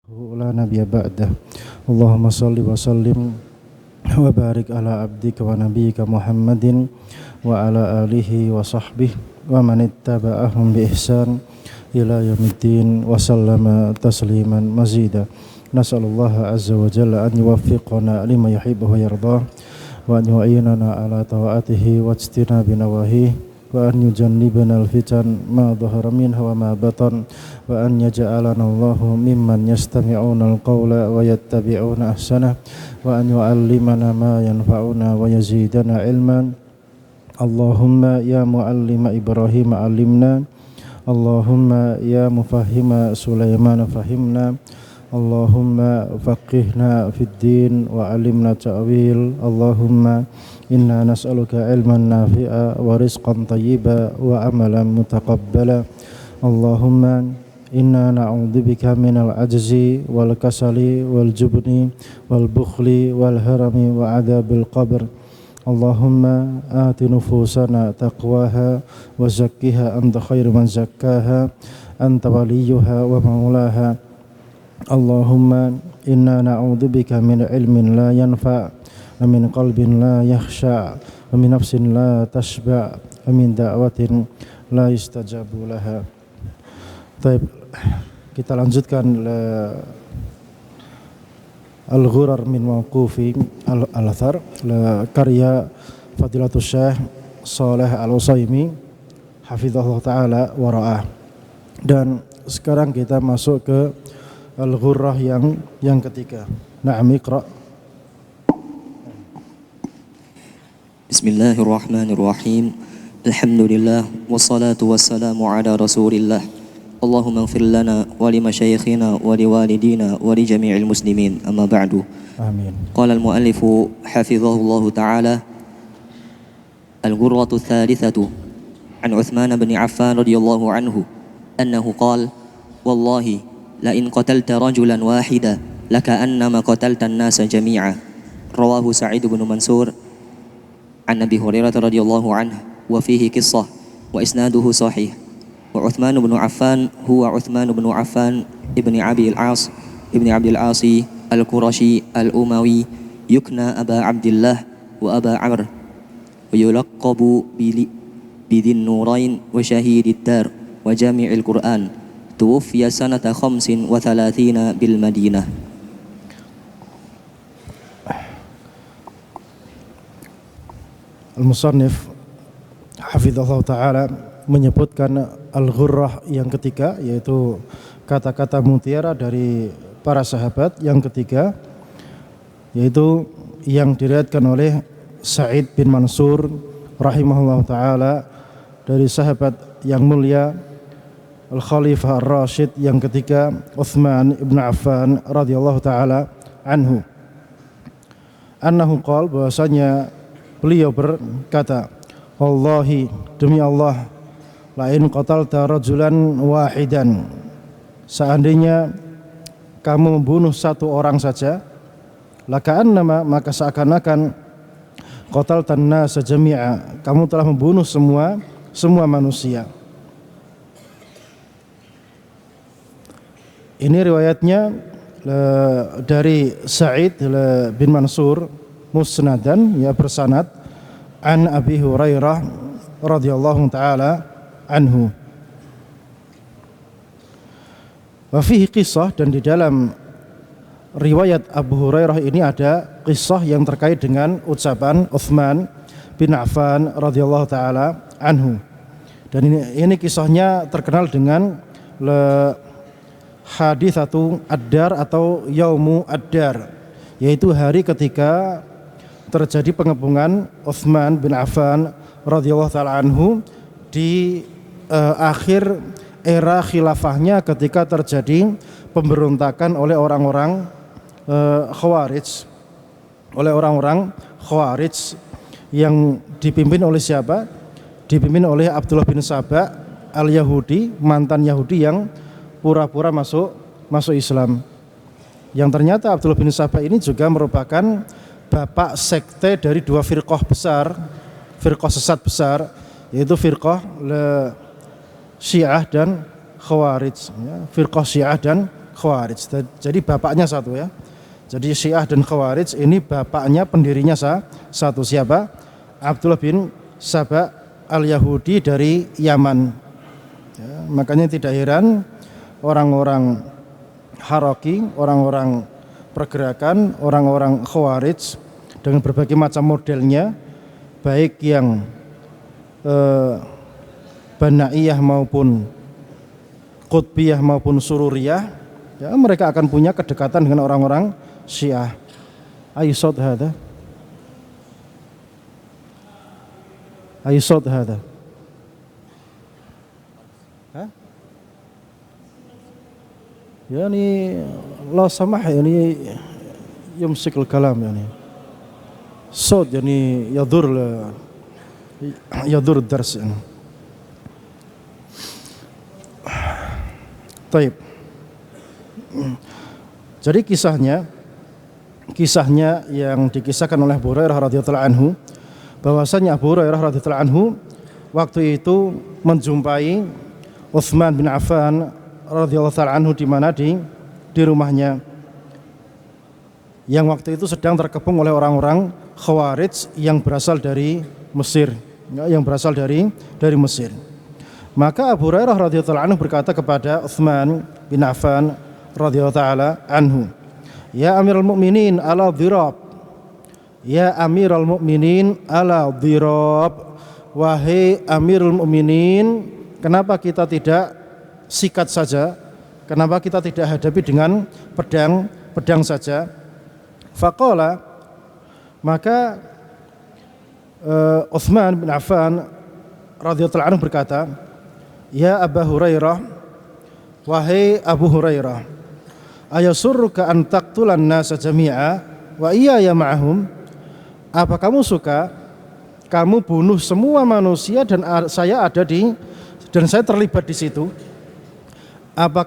لا نبي بعده. اللهم صل وسلم وبارك على عبدك ونبيك محمد وعلى آله وصحبه ومن اتبعهم بإحسان إلى يوم الدين وسلم تسليما مزيدا. نسأل الله عز وجل أن يوفقنا لما يحبه ويرضاه وأن يعيننا على طاعته واجتناب نواهيه وأن يجنبنا الفتن ما ظهر منها وما بطن وأن يجعلنا الله ممن يستمعون القول ويتبعون أحسنه وأن يعلمنا ما ينفعنا ويزيدنا علما. اللهم يا معلم إبراهيم علمنا، اللهم يا مفهم سليمان فهمنا، اللهم فقهنا في الدين وعلمنا تأويل. اللهم إنا نسألك علما نافعا ورزقا طيبا وعملا متقبلا. اللهم إنا نعوذ بك من العجز والكسل والجبن والبخل والهرم وعذاب القبر. اللهم آت نفوسنا تقواها وزكها أنت خير من زكاها أنت وليها ومولاها. اللهم إنا نعوذ بك من علم لا ينفع ومن قلب لا يخشع ومن نفس لا تشبع ومن دعوة لا يستجاب لها. Baik, kita lanjutkan Al-Ghurar min Mawqufi Al-Athar, karya Fadilatul Syekh Shalih Al-Utsaimin hafizahullah taala wa ra'ah. Dan sekarang kita masuk ke Al-Ghurrah yang ketiga. Na'am, iqra. Bismillahirrahmanirrahim. Alhamdulillah wassalatu wassalamu ala Rasulillah. Allahumma ighfir lana wa li masyayikhina wa li walidina wa li jami'il muslimin. Amma ba'du. Amin. Qala al-muallif hafizahullahu ta'ala Al-Ghurratu thalithatu an Uthman bin Affan radhiyallahu anhu annahu qala wallahi la in qatalta rajulan wahida laka'annama qatalta an-nasa jami'a. Rawahu Sa'id bin Mansur an Abi Hurairah radhiyallahu anhu wa fihi qissah wa isnaduhu sahih. Wa Uthman bin Affan huwa Uthman bin Affan ibni Abi al-As ibni Abdul Asi al-Qurashi al-Umawi yukna Aba Abdillah wa Aba Amr wa yulaqabu bidhin nurain wa syahidid dar wa jami'il Qur'an. Tuwfiya sanata 35 bil Madinah. Al-Musannif hafizahullah ta'ala menyebutkan Al-Ghurrah yang ketiga, yaitu kata-kata mutiara dari para sahabat yang ketiga, yaitu yang diriwayatkan oleh Sa'id bin Mansur rahimahullah ta'ala dari sahabat yang mulia Al-Khalifah Ar-Rashid yang ketiga Uthman ibn Affan radhiyallahu ta'ala anhu, annahu qala, bahwasanya beliau berkata, wallahi, demi Allah, la in qatalta rajulan wahidan, seandainya kamu membunuh satu orang saja, laka'annama, maka seakan-akan qataltan nasa jami'a, kamu telah membunuh semua manusia. Ini riwayatnya dari Sa'id bin Mansur musnadan, ya, bersanad an Abi Hurairah radhiyallahu taala anhu. Wa fihi qissah, dan di dalam riwayat Abu Hurairah ini ada kisah yang terkait dengan ucapan Uthman bin Affan radhiyallahu taala anhu. Dan ini kisahnya terkenal dengan haditsatu ad-dar atau yaumu ad-dar, yaitu hari ketika terjadi pengepungan Uthman bin Affan radhiyallahu taala anhu di akhir era khilafahnya, ketika terjadi pemberontakan oleh orang-orang Khawarij, yang dipimpin oleh siapa? Dipimpin oleh Abdullah bin Saba al-Yahudi, mantan Yahudi yang pura-pura masuk Islam. Yang ternyata Abdullah bin Saba ini juga merupakan bapak sekte dari dua firqah sesat besar, yaitu firqah Syiah dan Khawarij, ya, firqah Syiah dan Khawarij. Jadi bapaknya satu ya. Jadi Syiah dan Khawarij ini bapaknya pendirinya satu, siapa? Abdullah bin Saba al-Yahudi dari Yaman. Ya, makanya tidak heran orang-orang Haraki, orang-orang pergerakan, orang-orang Khawarij dengan berbagai macam modelnya, baik yang Banaiyah maupun Qutbiyah maupun Sururiyah, ya, mereka akan punya kedekatan dengan orang-orang Syiah. Aysod hada. Aysod hada. Hah? Yani la samah yani yumsik al-kalam yani. Sod yani yadur ad-dars yani. Taib. Jadi kisahnya yang dikisahkan oleh Abu Hurairah radhiyallahu anhu, bahwasanya Abu Hurairah radhiyallahu anhu waktu itu menjumpai Utsman bin Affan radhiyallahu anhu di mana di rumahnya, yang waktu itu sedang terkepung oleh orang-orang Khawarij yang berasal dari Mesir, yang berasal dari Mesir. Maka Abu Hurairah radhiyallahu anhu berkata kepada Utsman bin Affan radhiyallahu taala anhu, "Ya Amirul Mukminin ala dhirab. Ya Amirul Mukminin ala dhirab. Wahai Amirul Mukminin, kenapa kita tidak sikat saja? Kenapa kita tidak hadapi dengan pedang saja?" Faqala, maka Utsman bin Affan radhiyallahu anhu berkata, "Ya Abu Hurairah, wahai Abu Hurairah, ayasurruka an taqtulan nasa jami'a wa iyaya ma'ahum?" Apa kamu suka kamu bunuh semua manusia dan saya terlibat di situ? Apa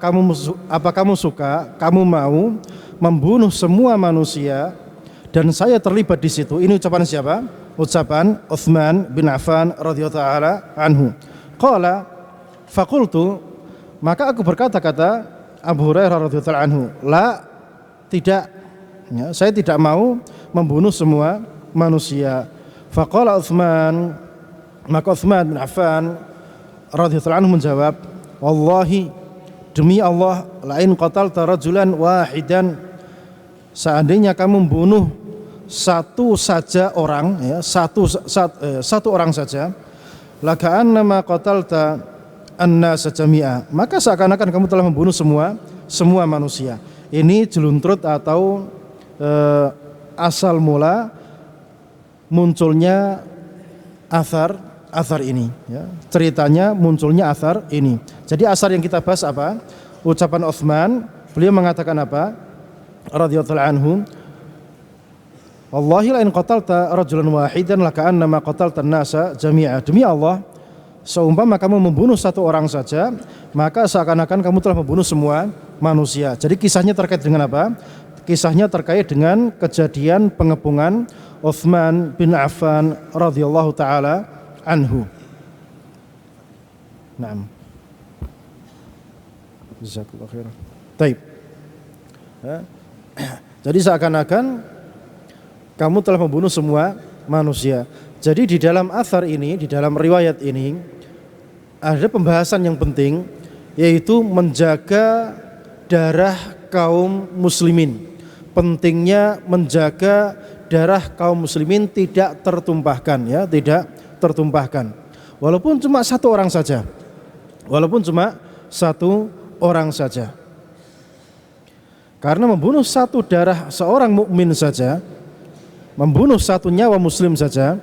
kamu suka, kamu mau membunuh semua manusia dan saya terlibat di situ? Ini ucapan siapa? Ucapan Utsman bin Affan radhiyallahu taala anhu. Qala faqultu, maka aku berkata, kata Abu Hurairah radhiyallahu anhu, la, tidak, ya, saya tidak mau membunuh semua manusia. Faqala Utsman, maka Utsman bin Affan radhiyallahu anhu menjawab, wallahi, demi Allah, lain qatalta rajulan wahidan, seandainya kamu membunuh satu saja orang, ya, satu orang saja, laka'annama qatalta an-nasa jami'a, maka seakan-akan kamu telah membunuh semua manusia. Ini jeluntrut atau asal mula munculnya athar ini, ya. Ceritanya munculnya athar ini. Jadi asar yang kita bahas apa? Ucapan Utsman, beliau mengatakan apa? Radhiyallahu anhu, wallahi la in qatalta rajulan wahidan laka'annama qatalta an-nasa jami'a. Demi Allah, seumpama kamu membunuh satu orang saja, maka seakan-akan kamu telah membunuh semua manusia. Jadi kisahnya terkait dengan apa? Kisahnya terkait dengan kejadian pengepungan Utsman bin Affan radhiyallahu taala anhu. Naam. Jazakallahu khairan. Baik. Jadi seakan-akan kamu telah membunuh semua manusia. Jadi di dalam athar ini, di dalam riwayat ini ada pembahasan yang penting, yaitu menjaga darah kaum muslimin. Pentingnya menjaga darah kaum muslimin tidak tertumpahkan, ya, tidak tertumpahkan. Walaupun cuma satu orang saja. Walaupun cuma satu orang saja. Karena membunuh satu darah seorang mukmin saja, membunuh satu nyawa muslim saja,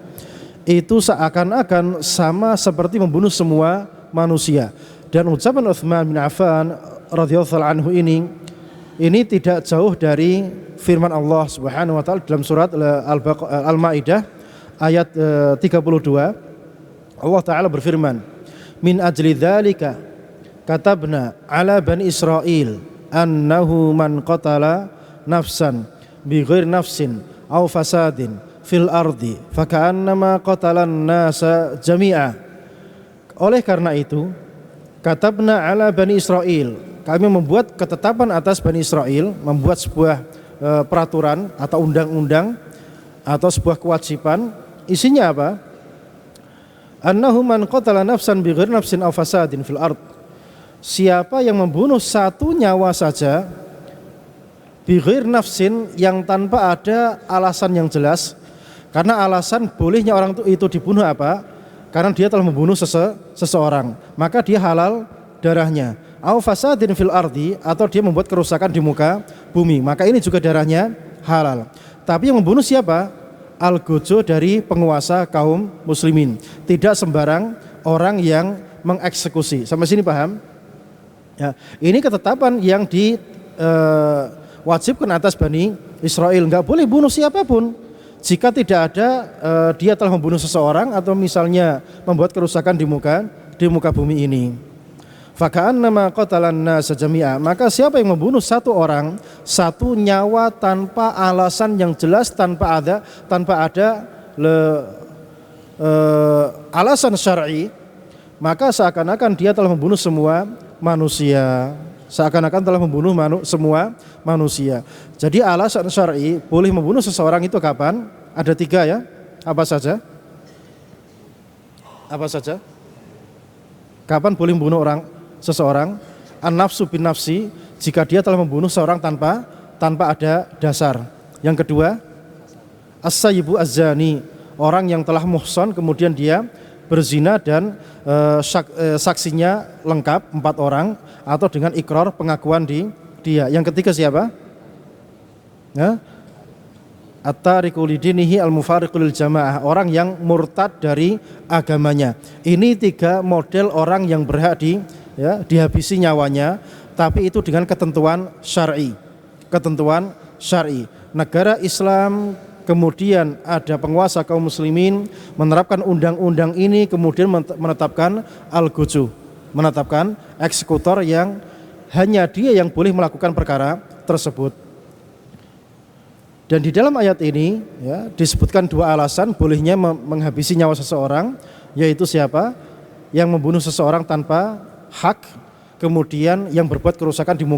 itu seakan-akan sama seperti membunuh semua manusia. Dan ucapan Utsman bin Affan radhiyallahu anhu ini tidak jauh dari firman Allah Subhanahu wa taala dalam surat Al-Maidah ayat 32. Allah taala berfirman, "Min ajli dzalika katabna ala bani Israil annahu man qatala nafsan bighairi nafsin aw fasadin fil ardi faka'annama qatalan nasa jami'a." Oleh karena itu, katabna ala bani Israil, kami membuat ketetapan atas Bani Israel, membuat sebuah peraturan atau undang-undang atau sebuah kewajiban. Isinya apa? Annahu man qatala nafsan bighairi nafsin aw fasadin fil ard. Siapa yang membunuh satu nyawa saja bighairi nafsin, yang tanpa ada alasan yang jelas. Karena alasan bolehnya orang itu dibunuh apa? Karena dia telah membunuh seseorang, maka dia halal darahnya. Aw fasadin fil ardi, atau dia membuat kerusakan di muka bumi, maka ini juga darahnya halal. Tapi yang membunuh siapa? Al-gojo dari penguasa kaum muslimin, tidak sembarang orang yang mengeksekusi. Sampai sini paham? Ya, ini ketetapan yang diwajibkan atas Bani Israel, nggak boleh bunuh siapapun. Jika tidak ada dia telah membunuh seseorang atau misalnya membuat kerusakan di muka bumi ini. Faka'annama qatalan nasa jami'a, maka siapa yang membunuh satu orang, satu nyawa tanpa alasan yang jelas, tanpa ada alasan syar'i, maka seakan-akan dia telah membunuh semua manusia. Seakan-akan telah membunuh semua manusia. Jadi alasan syar'i boleh membunuh seseorang itu kapan? Ada 3 ya. Apa saja? Apa saja? Kapan boleh membunuh seseorang? An-nafsu bin nafsi, jika dia telah membunuh seorang tanpa ada dasar. Yang kedua, as-sayyibu az-zani, orang yang telah muhsan kemudian dia berzina dan saksinya lengkap 4 orang atau dengan ikrar pengakuan dia. Yang ketiga siapa? Ya? At-tariqu lidinihi al-mufariqu lil jamaah, orang yang murtad dari agamanya. Ini 3 model orang yang berhak dihabisi nyawanya, tapi itu dengan ketentuan syar'i. Ketentuan syar'i. Negara Islam, kemudian ada penguasa kaum muslimin menerapkan undang-undang ini, kemudian menetapkan al-gojo, menetapkan eksekutor yang hanya dia yang boleh melakukan perkara tersebut. Dan di dalam ayat ini ya, disebutkan 2 alasan bolehnya menghabisi nyawa seseorang, yaitu siapa? Yang membunuh seseorang tanpa hak, kemudian yang berbuat kerusakan di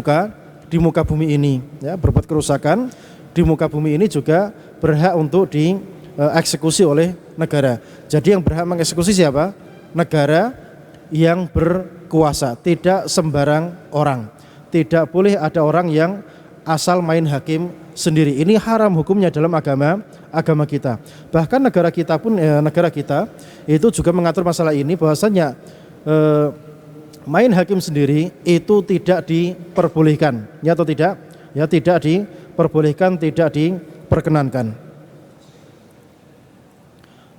muka bumi ini. Ya, berbuat kerusakan di muka bumi ini juga berhak untuk dieksekusi oleh negara. Jadi yang berhak mengeksekusi siapa? Negara yang berkuasa, tidak sembarang orang. Tidak boleh ada orang yang asal main hakim sendiri. Ini haram hukumnya dalam agama kita. Bahkan negara kita itu juga mengatur masalah ini, bahwasanya main hakim sendiri itu tidak diperbolehkan, ya atau tidak? Ya, tidak diperbolehkan, tidak diperkenankan.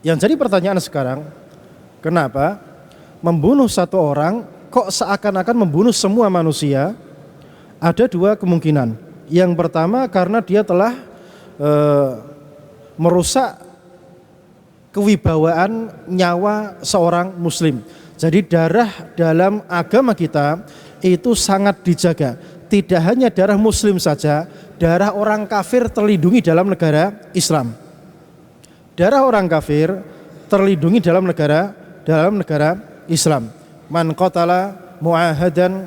Yang jadi pertanyaan sekarang, kenapa membunuh satu orang kok seakan-akan membunuh semua manusia? Ada 2 kemungkinan. Yang pertama, karena dia telah merusak kewibawaan nyawa seorang muslim. Jadi darah dalam agama kita itu sangat dijaga. Tidak hanya darah muslim saja, darah orang kafir terlindungi dalam negara Islam. Darah orang kafir terlindungi dalam negara Islam. Man qatala mu'ahadan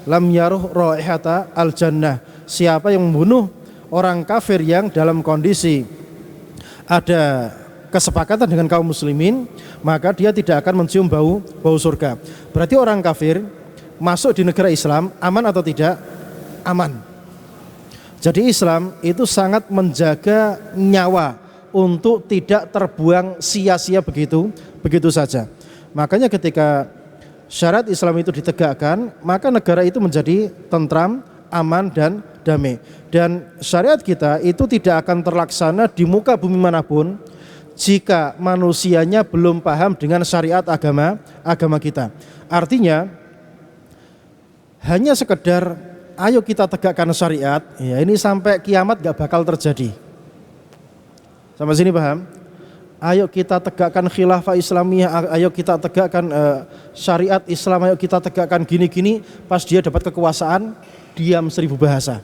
lam yaruh raihata al-jannah. Siapa yang membunuh orang kafir yang dalam kondisi ada kesepakatan dengan kaum muslimin, maka dia tidak akan mencium bau surga. Berarti orang kafir masuk di negara Islam aman atau tidak? Aman. Jadi Islam itu sangat menjaga nyawa untuk tidak terbuang sia-sia begitu saja. Makanya ketika syariat Islam itu ditegakkan, maka negara itu menjadi tentram, aman dan damai. Dan syariat kita itu tidak akan terlaksana di muka bumi manapun jika manusianya belum paham dengan syariat agama kita. Artinya hanya sekedar ayo kita tegakkan syariat, ya ini sampai kiamat gak bakal terjadi. Sampai sini paham? Ayo kita tegakkan khilafah Islamiyah, ayo kita tegakkan syariat Islam, ayo kita tegakkan gini-gini, pas dia dapat kekuasaan diam 1000 bahasa.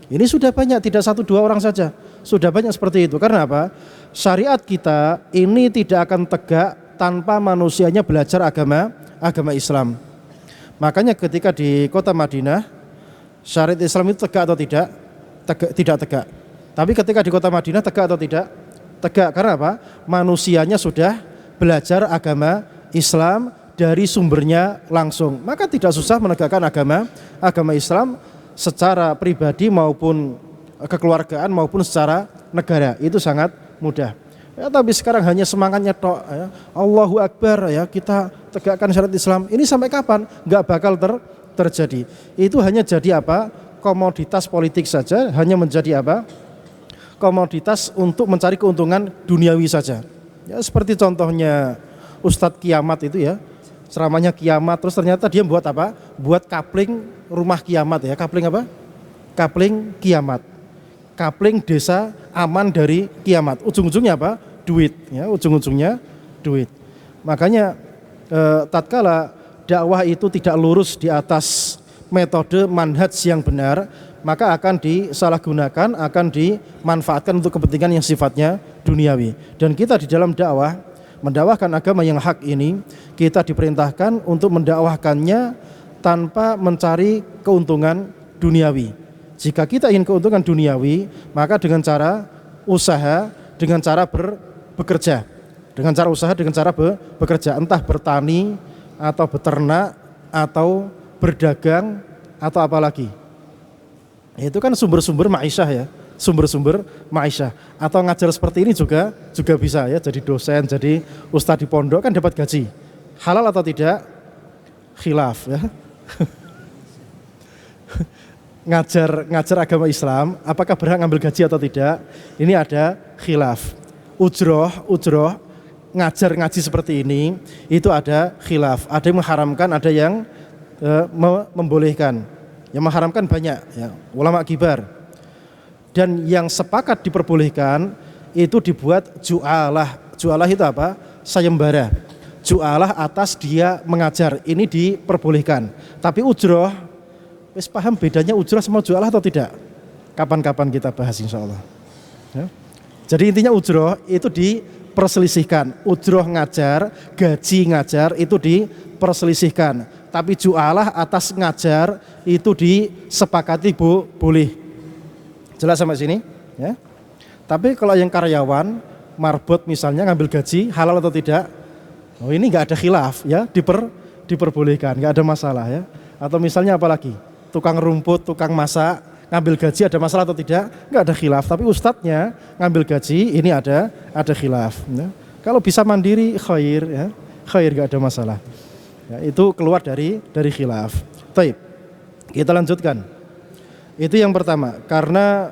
Ini sudah banyak, tidak 1-2 orang saja, sudah banyak seperti itu. Karena apa? Syariat kita ini tidak akan tegak tanpa manusianya belajar agama Islam. Makanya ketika di kota Madinah Syariat Islam itu tegak atau tidak? Tidak tegak. Tapi ketika di kota Madinah tegak atau tidak? Tegak. Karena apa? Manusianya sudah belajar agama Islam dari sumbernya langsung. Maka tidak susah menegakkan agama Islam secara pribadi maupun kekeluargaan maupun secara negara. Itu sangat mudah. Ya, tapi sekarang hanya semangatnya tok, ya. Allahu Akbar, ya, kita tegakkan syariat Islam. Ini sampai kapan? Nggak bakal terjadi. Itu hanya jadi apa? Komoditas politik saja, hanya menjadi apa? Komoditas untuk mencari keuntungan duniawi saja. Ya, seperti contohnya Ustadz Kiamat itu, ya. Ceramahnya Kiamat, terus ternyata dia buat apa? Buat kapling rumah kiamat, ya. Kapling apa? Kapling kiamat. Kapling desa aman dari kiamat. Ujung-ujungnya apa? Duit, ya, ujung-ujungnya duit. Makanya tatkala dakwah itu tidak lurus di atas metode manhaj yang benar, maka akan disalahgunakan, akan dimanfaatkan untuk kepentingan yang sifatnya duniawi. Dan kita di dalam dakwah, mendakwahkan agama yang hak ini, kita diperintahkan untuk mendakwahkannya tanpa mencari keuntungan duniawi. Jika kita ingin keuntungan duniawi, maka dengan cara usaha, dengan cara bekerja. Dengan cara usaha, dengan cara bekerja, entah bertani atau beternak atau berdagang atau apa lagi. Itu kan sumber-sumber ma'isyah, ya. Sumber-sumber ma'isyah. Atau ngajar seperti ini juga bisa, ya. Jadi dosen, jadi ustadz di pondok kan dapat gaji. Halal atau tidak? Khilaf, ya. Ngajar agama Islam, apakah berhak ngambil gaji atau tidak? Ini ada khilaf. Ujroh ngaji seperti ini itu ada khilaf. Ada yang mengharamkan, ada yang membolehkan. Yang mengharamkan banyak, ya, ulama kibar. Dan yang sepakat diperbolehkan itu dibuat ju'alah. Ju'alah itu apa? Sayembara. Ju'alah atas dia mengajar, ini diperbolehkan. Tapi ujroh, wis paham bedanya ujroh sama ju'alah atau tidak? Kapan-kapan kita bahas insyaallah. Ya. Jadi intinya ujroh itu diperselisihkan. Ujroh ngajar, gaji ngajar itu diperselisihkan. Tapi ju'alah atas ngajar itu disepakati boleh. Jelas sampai sini? Ya. Tapi kalau yang karyawan, marbot misalnya ngambil gaji halal atau tidak? Oh, ini nggak ada khilaf, ya, diperbolehkan, nggak ada masalah, ya. Atau misalnya apa lagi? Tukang rumput, tukang masak, ngambil gaji ada masalah atau tidak? Enggak ada khilaf, tapi ustadznya ngambil gaji ini ada khilaf. Ya. Kalau bisa mandiri khair, ya, khair, enggak ada masalah. Ya, itu keluar dari khilaf. Baik, kita lanjutkan. Itu yang pertama, karena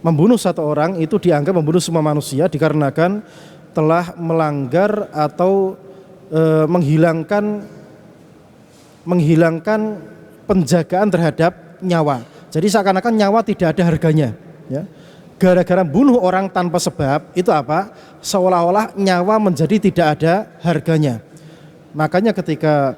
membunuh satu orang itu dianggap membunuh semua manusia dikarenakan telah melanggar atau menghilangkan penjagaan terhadap nyawa. Jadi seakan-akan nyawa tidak ada harganya, ya. Gara-gara bunuh orang tanpa sebab itu apa? Seolah-olah nyawa menjadi tidak ada harganya. Makanya ketika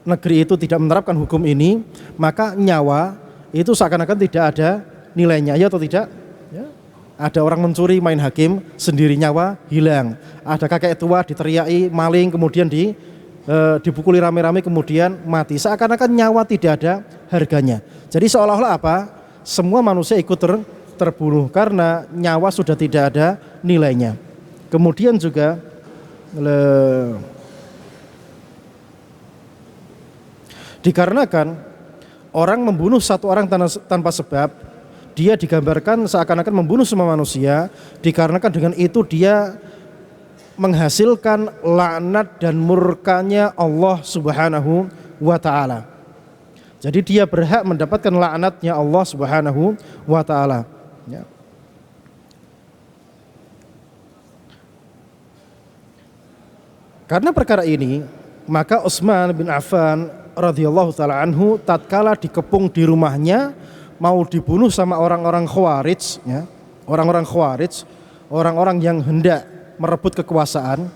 negeri itu tidak menerapkan hukum ini, maka nyawa itu seakan-akan tidak ada nilainya, ya atau tidak? Ya. Ada orang mencuri, main hakim, sendiri nyawa hilang. Ada kakek tua diteriaki maling, kemudian dipukuli rame-rame kemudian mati. Seakan-akan nyawa tidak ada harganya. Jadi seolah-olah apa? Semua manusia ikut terbunuh karena nyawa sudah tidak ada nilainya. Kemudian juga dikarenakan orang membunuh satu orang tanpa sebab, dia digambarkan seakan-akan membunuh semua manusia, dikarenakan dengan itu dia menghasilkan laknat dan murkanya Allah Subhanahu wa ta'ala. Jadi dia berhak mendapatkan laknatnya Allah Subhanahu wa ta'ala, ya. Karena perkara ini, maka Utsman bin Affan radhiyallahu ta'ala anhu tatkala dikepung di rumahnya mau dibunuh sama orang-orang Khawarij, ya. Orang-orang Khawarij, orang-orang yang hendak merebut kekuasaan,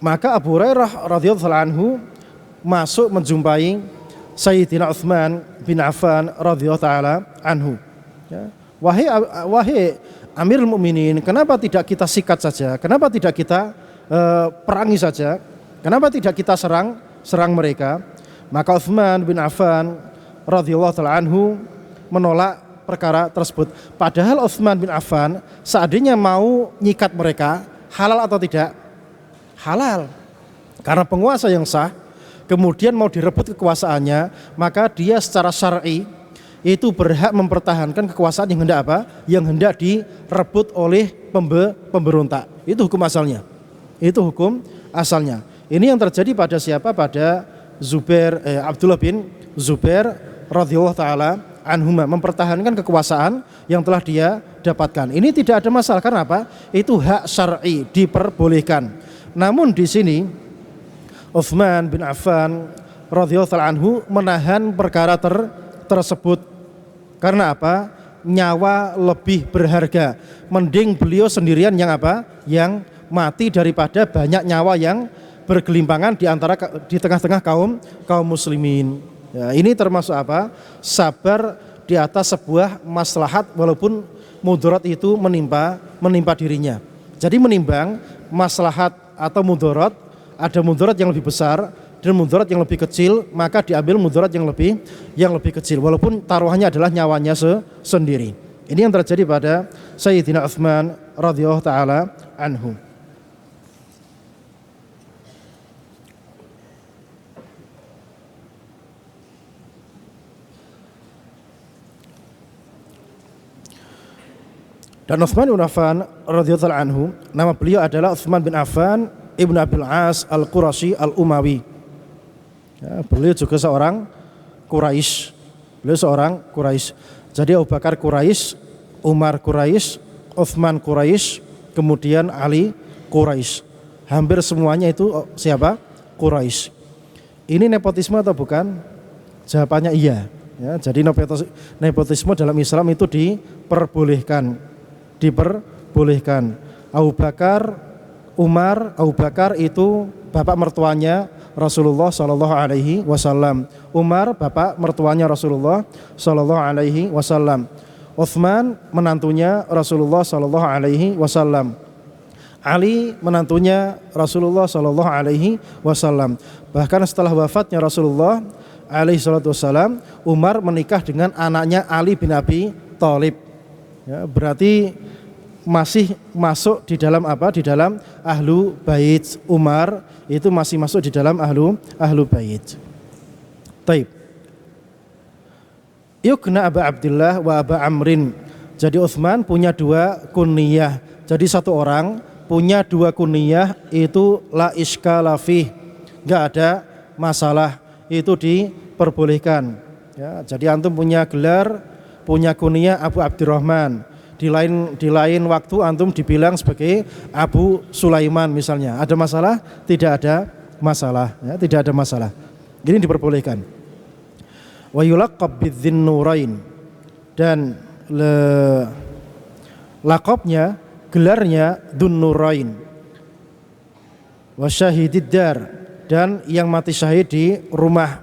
maka Abu Hurairah radhiyallahu anhu masuk menjumpai Sayyidina Utsman bin Affan radhiyallahu taala anhu. Ya. Wahai Amirul Mukminin, kenapa tidak kita sikat saja? Kenapa tidak kita perangi saja? Kenapa tidak kita serang mereka? Maka Utsman bin Affan radhiyallahu taala anhu menolak perkara tersebut. Padahal Utsman bin Affan seandainya mau nyikat mereka, halal atau tidak? Halal. Karena penguasa yang sah, kemudian mau direbut kekuasaannya, maka dia secara syar'i itu berhak mempertahankan kekuasaan yang hendak apa? Yang hendak direbut oleh pemberontak. Itu hukum asalnya. Itu hukum asalnya. Ini yang terjadi pada siapa? Pada Abdullah bin Zubair radhiyallahu taala anhuma, mempertahankan kekuasaan yang telah dia dapatkan. Ini tidak ada masalah karena apa? Itu hak syar'i, diperbolehkan. Namun di sini Utsman bin Affan radhiyallahu taala anhu menahan perkara tersebut. Karena apa? Nyawa lebih berharga. Mending beliau sendirian yang apa? Yang mati daripada banyak nyawa yang bergelimpangan di tengah-tengah kaum muslimin. Ya, ini termasuk apa? Sabar di atas sebuah maslahat walaupun mudarat itu menimpa dirinya. Jadi menimbang maslahat atau mudarat, ada mudarat yang lebih besar dan mudarat yang lebih kecil, maka diambil mudarat yang lebih kecil walaupun taruhannya adalah nyawanya sendiri. Ini yang terjadi pada Sayyidina Utsman radhiyallahu taala anhu. Dan Utsman bin Affan radhiyallahu anhu, nama beliau adalah Utsman bin Affan ibnu Abil As al-Qurashi al-Umawi. Ya, beliau juga seorang Quraisy. Beliau seorang Quraisy. Jadi Abu Bakar Quraisy, Umar Quraisy, Utsman Quraisy, kemudian Ali Quraisy. Hampir semuanya itu siapa? Quraisy. Ini nepotisme atau bukan? Jawabannya iya. Ya, jadi nepotisme dalam Islam itu diperbolehkan. Abu Bakar, Umar, Abu Bakar itu bapak mertuanya Rasulullah Shallallahu Alaihi Wasallam. Umar bapak mertuanya Rasulullah Shallallahu Alaihi Wasallam. Utsman menantunya Rasulullah Shallallahu Alaihi Wasallam. Ali menantunya Rasulullah Shallallahu Alaihi Wasallam. Bahkan setelah wafatnya Rasulullah Alaihi Wasallam, Umar menikah dengan anaknya Ali bin Abi Thalib. Ya, berarti masih masuk di dalam apa? Di dalam ahlu bait. Umar itu masih masuk di dalam ahlu bait. Taib. Yukna Aba Abdullah wa Aba Amrin. Jadi Utsman punya dua kunyah. Jadi satu orang punya dua kunyah itu la iskala fih. Enggak ada masalah, itu diperbolehkan. Ya, jadi antum punya gelar, punya kunyah Abu Abdurrahman. Di lain waktu antum dibilang sebagai Abu Sulaiman misalnya. Ada masalah? Tidak ada masalah, ya, tidak ada masalah. Ini diperbolehkan. Wa yulaqab bidzin nurain, dan laqabnya, gelarnya Dzun Nurain. Wa syahidid dar, dan yang mati syahid di rumah.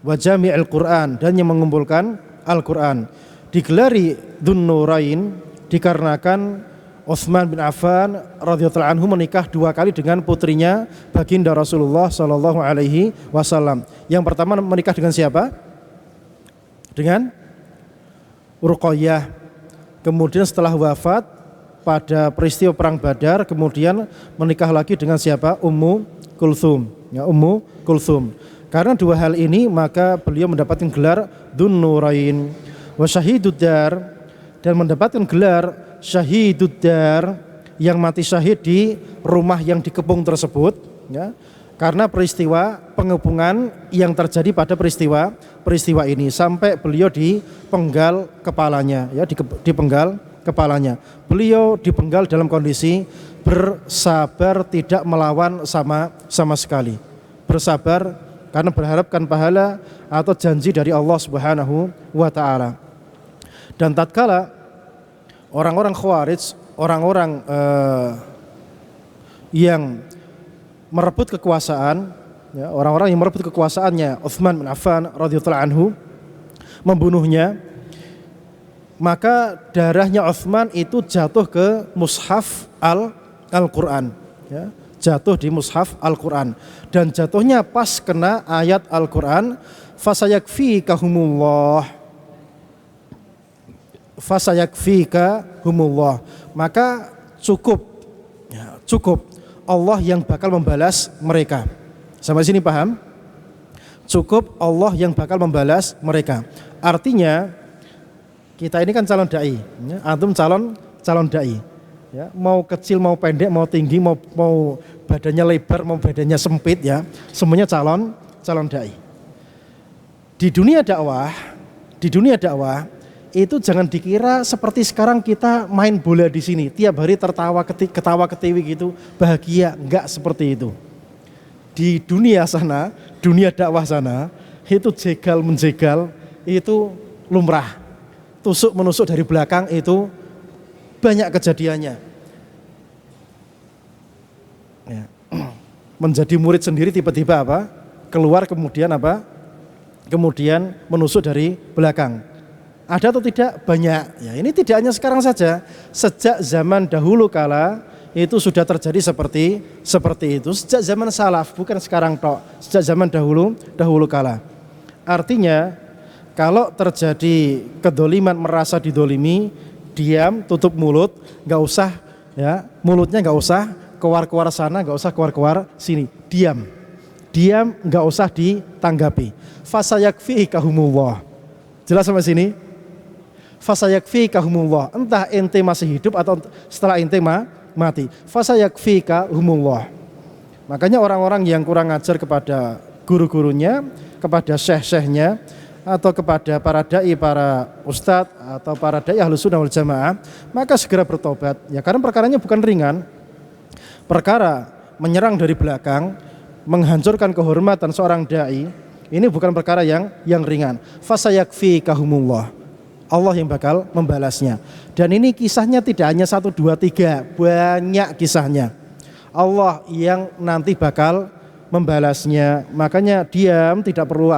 Wa jami'il Qur'an, dan yang mengumpulkan Al-Qur'an. Digelari Dzun Nurain dikarenakan Utsman bin Affan radhiyallahu anhu menikah dua kali dengan putrinya baginda Rasulullah sallallahu alaihi wasallam. Yang pertama menikah dengan siapa? Dengan Ruqayyah. Kemudian setelah wafat pada peristiwa perang Badar, kemudian menikah lagi dengan siapa? Ummu Kulthum. Ya, Ummu Kulthum. Karena dua hal ini maka beliau mendapatkan gelar Dzun Nurain. Wa syahidud dar, dan mendapatkan gelar syahidud dar, yang mati syahid di rumah yang dikepung tersebut, ya, karena peristiwa pengepungan yang terjadi pada peristiwa ini sampai beliau dipenggal kepalanya, ya, dipenggal kepalanya. Beliau dipenggal dalam kondisi bersabar, tidak melawan sama sekali. Bersabar karena berharapkan pahala atau janji dari Allah Subhanahu wa taala. Dan tatkala orang-orang Khawarij, orang-orang yang merebut kekuasaan, ya, orang-orang yang merebut kekuasaannya Utsman bin Affan radhiyallahu anhu, membunuhnya, maka darahnya Utsman itu jatuh ke mushaf Al-Qur'an, ya, jatuh di mushaf Al-Quran, dan jatuhnya pas kena ayat Al-Quran, fasayakfikahumullah, maka cukup Allah yang bakal membalas mereka. Sampai sini paham? Cukup Allah yang bakal membalas mereka. Artinya kita ini kan calon dai, ya. Antum calon dai, ya. Mau kecil, mau pendek, mau tinggi, mau badannya lebar, mau badannya sempit, ya. Semuanya calon dai. Di dunia dakwah itu jangan dikira seperti sekarang kita main bola di sini, tiap hari ketawa ketiwi gitu, bahagia. Enggak seperti itu. Di dunia sana, dunia dakwah sana, itu jegal menjegal itu lumrah. Tusuk menusuk dari belakang itu banyak kejadiannya. Ya. Menjadi murid sendiri tiba-tiba keluar kemudian kemudian menusuk dari belakang. Ada atau tidak? Banyak. Ya, ini tidak hanya sekarang saja. Sejak zaman dahulu kala itu sudah terjadi seperti itu. Sejak zaman salaf, bukan sekarang tok. Sejak zaman dahulu kala. Artinya kalau terjadi kedoliman, merasa didolimi, diam, tutup mulut, nggak usah, ya, mulutnya nggak usah keluar sana, nggak usah keluar sini. Diam, nggak usah ditanggapi. Fasayakfikahumullah. Jelas sampai sini? Fasayakfikahumullah, entah ente masih hidup atau setelah ente mati. Fasayakfikahumullah. Makanya orang-orang yang kurang ajar kepada guru-gurunya, kepada syekh-syekhnya, atau kepada para dai, para ustadz, atau para dai Ahlus Sunnah wal Jamaah, maka segera bertobat. Ya, karena perkaranya bukan ringan. Perkara menyerang dari belakang, menghancurkan kehormatan seorang dai, ini bukan perkara yang ringan. Fasayakfikahumullah. Allah yang bakal membalasnya. Dan ini kisahnya tidak hanya 1, 2, 3, banyak kisahnya. Allah yang nanti bakal membalasnya. Makanya diam, tidak perlu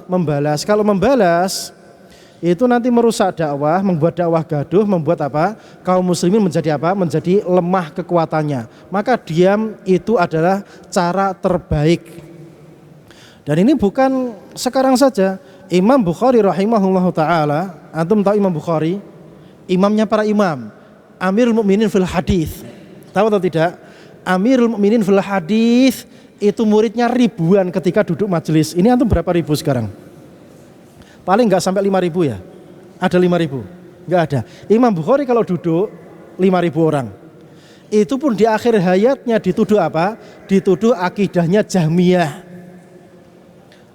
membalas. Kalau membalas itu nanti merusak dakwah, membuat dakwah gaduh, membuat kaum muslimin menjadi lemah kekuatannya. Maka diam itu adalah cara terbaik. Dan ini bukan sekarang saja. Imam Bukhari rahimahullahu ta'ala, antum tahu Imam Bukhari? Imamnya para imam, Amirul Mukminin fil hadis. Tahu atau tidak? Amirul Mukminin fil hadis itu muridnya ribuan ketika duduk majelis. Ini antum berapa ribu sekarang? Paling enggak sampai 5.000 ya? Ada 5.000? Enggak ada. Imam Bukhari kalau duduk 5.000 orang. Itu pun di akhir hayatnya dituduh Dituduh akidahnya Jahmiyah.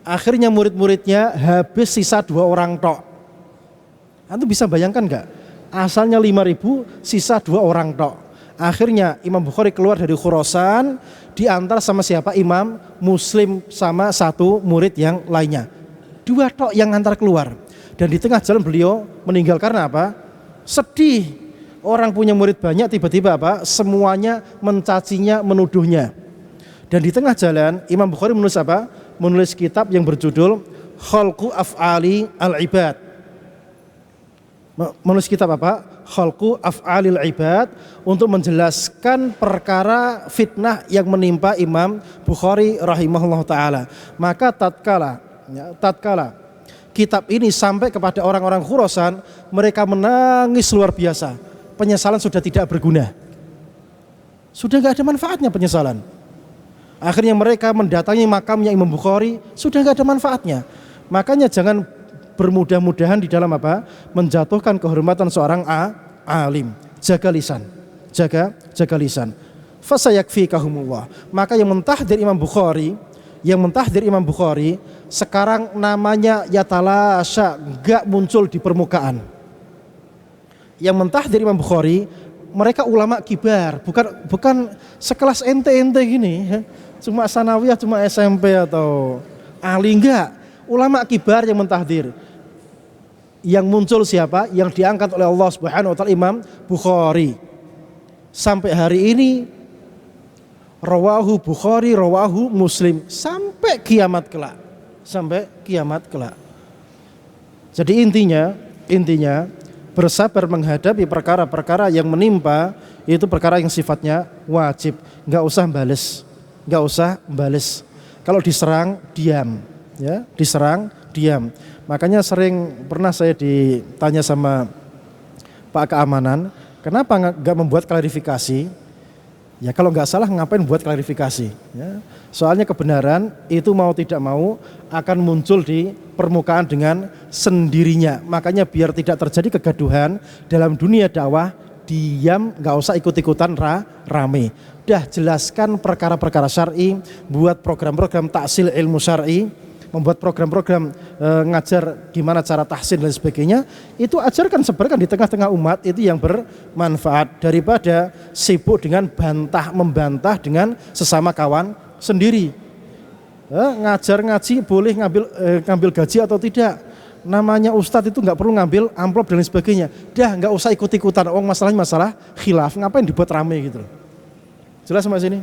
Akhirnya murid-muridnya habis, sisa 2 orang tok. Antum bisa bayangkan enggak? Asalnya 5.000, sisa 2 orang tok. Akhirnya Imam Bukhari keluar dari Khurasan, diantar sama siapa? Imam Muslim sama 1 murid yang lainnya. 2 tok yang antar keluar. Dan di tengah jalan beliau meninggal karena sedih. Orang punya murid banyak, tiba-tiba semuanya mencacinya, menuduhnya. Dan di tengah jalan Imam Bukhari menulis menulis kitab yang berjudul Khalqu Af'ali al-Ibad. Menulis kitab Khalqu Af'alil Ibad, untuk menjelaskan perkara fitnah yang menimpa Imam Bukhari rahimahullah ta'ala. Maka tatkala kitab ini sampai kepada orang-orang Khurasan, mereka menangis luar biasa. Penyesalan sudah tidak berguna. Sudah gak ada manfaatnya penyesalan. Akhirnya mereka mendatangi makamnya Imam Bukhari, sudah gak ada manfaatnya. Makanya jangan bermudah-mudahan di dalam menjatuhkan kehormatan seorang alim. Jaga lisan. Jaga lisan. Fasayakfikahumullah. Maka yang mentahdir Imam Bukhari sekarang namanya yatalasya, gak muncul di permukaan. Yang mentahdir Imam Bukhari mereka ulama kibar, bukan sekelas ente gini, cuma sanawiyah, cuma SMP atau ahli, enggak. Ulama kibar yang mentahdir. Yang muncul siapa? Yang diangkat oleh Allah Subhanahu wa taala Imam Bukhari. Sampai hari ini rawahu Bukhari, rawahu Muslim sampai kiamat kelak. Jadi intinya bersabar menghadapi perkara-perkara yang menimpa, itu perkara yang sifatnya wajib, nggak usah bales. Kalau diserang diam, ya, diserang diam. Makanya pernah saya ditanya sama Pak Keamanan, kenapa nggak membuat klarifikasi? Ya kalau nggak salah ngapain buat klarifikasi? Ya, soalnya kebenaran itu mau tidak mau akan muncul di permukaan dengan sendirinya. Makanya biar tidak terjadi kegaduhan dalam dunia dakwah, diam, nggak usah ikut-ikutan rame. Dah jelaskan perkara-perkara syar'i, buat program-program taksil ilmu syar'i, membuat program-program ngajar gimana cara tahsin dan sebagainya, itu ajarkan, sebarkan di tengah-tengah umat, itu yang bermanfaat daripada sibuk dengan membantah dengan sesama kawan sendiri. Ngajar ngaji boleh ngambil gaji atau tidak, namanya ustadz itu nggak perlu ngambil amplop dan lain sebagainya. Dah nggak usah ikut-ikutan, masalahnya masalah khilaf, ngapain dibuat rame gitu loh. Jelas sama sini?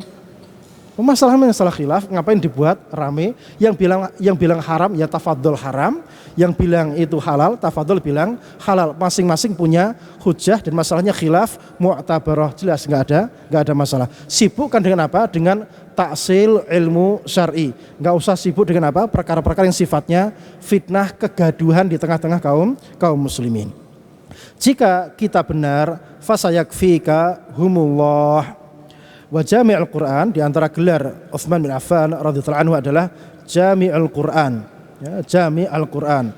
Masalahnya masalah khilaf, ngapain dibuat rame? Yang bilang haram ya tafadhol haram, yang bilang itu halal tafadhol bilang halal. Masing-masing punya hujah dan masalahnya khilaf mu'tabarah, jelas nggak ada masalah. Sibukkan dengan apa? Dengan taksil ilmu syar'i. Nggak usah sibuk dengan apa? Perkara-perkara yang sifatnya fitnah, kegaduhan di tengah-tengah kaum muslimin. Jika kita benar, fasayakfika humullah. Wa Jami'ul Quran, di antara gelar Utsman bin Affan radhiyallahu anhu adalah Jami'ul Quran, ya, Jami'ul Quran,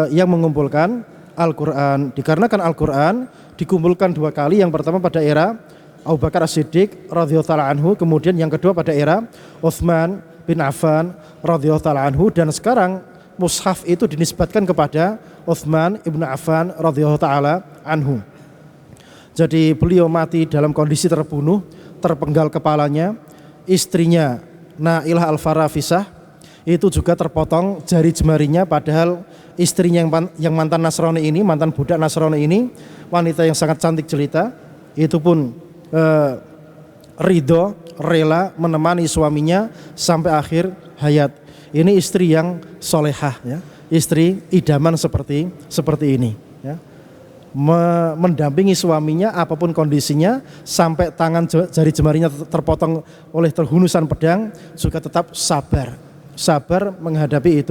yang mengumpulkan Al-Quran. Dikarenakan Al-Quran dikumpulkan dua kali, yang pertama pada era Abu Bakar As-Siddiq radhiyallahu anhu, kemudian yang kedua pada era Utsman bin Affan radhiyallahu anhu, dan sekarang mushaf itu dinisbatkan kepada Utsman ibn Affan radhiyallahu anhu. Jadi beliau mati dalam kondisi terpenggal kepalanya. Istrinya Nailah Al-Farafisah itu juga terpotong jari jemarinya, padahal istrinya yang mantan Nasrani ini, mantan budak Nasrani ini, wanita yang sangat cantik jelita, itu pun rela menemani suaminya sampai akhir hayat. Ini istri yang solehah, ya, istri idaman seperti ini, ya. Mendampingi suaminya apapun kondisinya, sampai tangan jari jemarinya terpotong oleh terhunusan pedang, juga tetap sabar menghadapi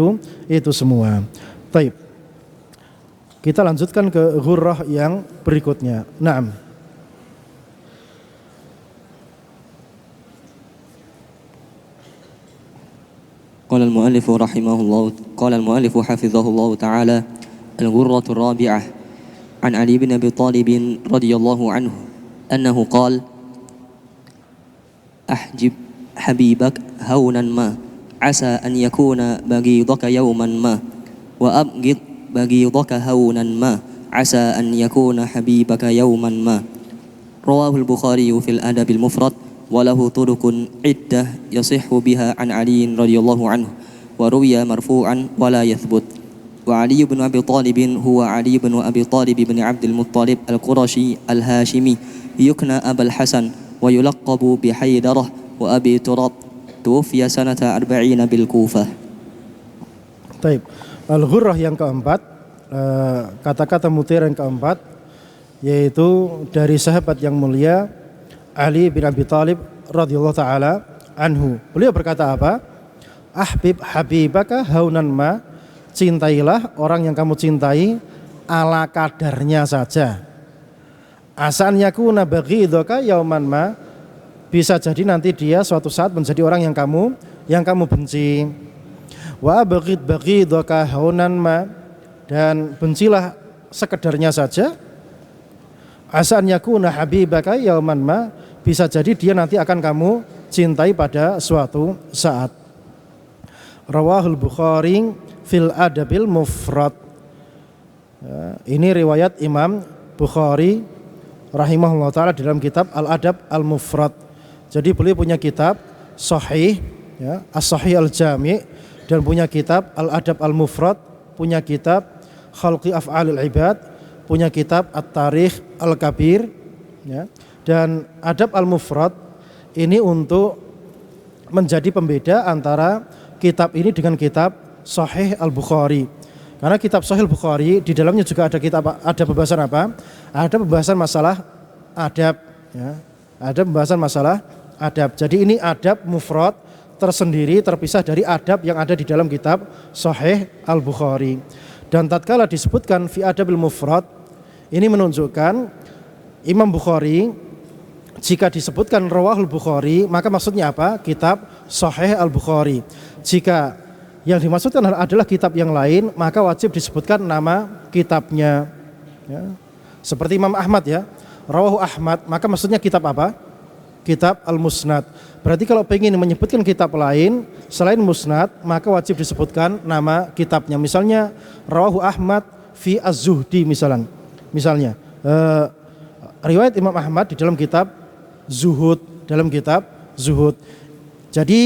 itu semua. Taib. Kita lanjutkan ke ghurrah yang berikutnya. Naam. قال المؤلف رحمه الله قال المؤلف حفظه الله تعالى الغرة الرابعة عن علي بن أبي طالب رضي الله عنه أنه قال أحجب حبيبك هونا ما عسى أن يكون بغيضك يوما ما وأبغض بغيضك هونا ما عسى أن يكون حبيبك يوما ما. رواه البخاري في الأدب المفرد وله طرق عدة يصح بها عن علي رضي الله عنه وروي مرفوعا ولا يثبت. وعلي بن أبي طالب هو علي بن أبي طالب بن عبد المطلب القرشي الهاشمي يكنى أبا الحسن ويلقب بحيدرة وأبي تراب توفي سنة 40 بالكوفة. Taib. Al-ghurrah yang keempat, kata-kata mutiara yang keempat, yaitu dari sahabat yang mulia Ali bin Abi Thalib radhiyallahu taala anhu. Beliau berkata apa? Ahbib habibaka haunan ma, cintailah orang yang kamu cintai ala kadarnya saja. Asan yakuna baghidaka yauman ma, bisa jadi nanti dia suatu saat menjadi orang yang kamu benci. Wa baghidaka haunan ma, dan bencilah sekedarnya saja. Asan yakuna habibaka yauman ma, bisa jadi dia nanti akan kamu cintai pada suatu saat. Rawahul Bukhari fil Adabil Mufrad. Ini riwayat Imam Bukhari rahimahullah ta'ala dalam kitab Al-Adab Al-Mufrad. Jadi beliau punya kitab Sahih, ya, As-Sahih Al-Jami', dan punya kitab Al-Adab Al-Mufrad, punya kitab Khalqi Af'alil Ibad, punya kitab At-Tarikh Al-Kabir, ya. Dan Adab Al-Mufrad ini untuk menjadi pembeda antara kitab ini dengan kitab Sahih Al-Bukhari. Karena kitab Sahih Bukhari di dalamnya juga ada pembahasan apa? Ada pembahasan masalah adab, ya. Ada pembahasan masalah adab. Jadi ini adab mufrad tersendiri terpisah dari adab yang ada di dalam kitab Sahih Al-Bukhari. Dan tatkala disebutkan fi adabil mufrad, ini menunjukkan Imam Bukhari jika disebutkan rawahul Bukhari, maka maksudnya apa? Kitab Sahih Al-Bukhari. Jika yang dimaksudkan adalah kitab yang lain, maka wajib disebutkan nama kitabnya, ya. Seperti Imam Ahmad, ya, rawahu Ahmad, maka maksudnya kitab apa? Kitab Al-Musnad. Berarti kalau pengen menyebutkan kitab lain selain Musnad, maka wajib disebutkan nama kitabnya. Misalnya rawahu Ahmad fi Az-Zuhdi misalnya riwayat Imam Ahmad di dalam kitab Zuhud, Jadi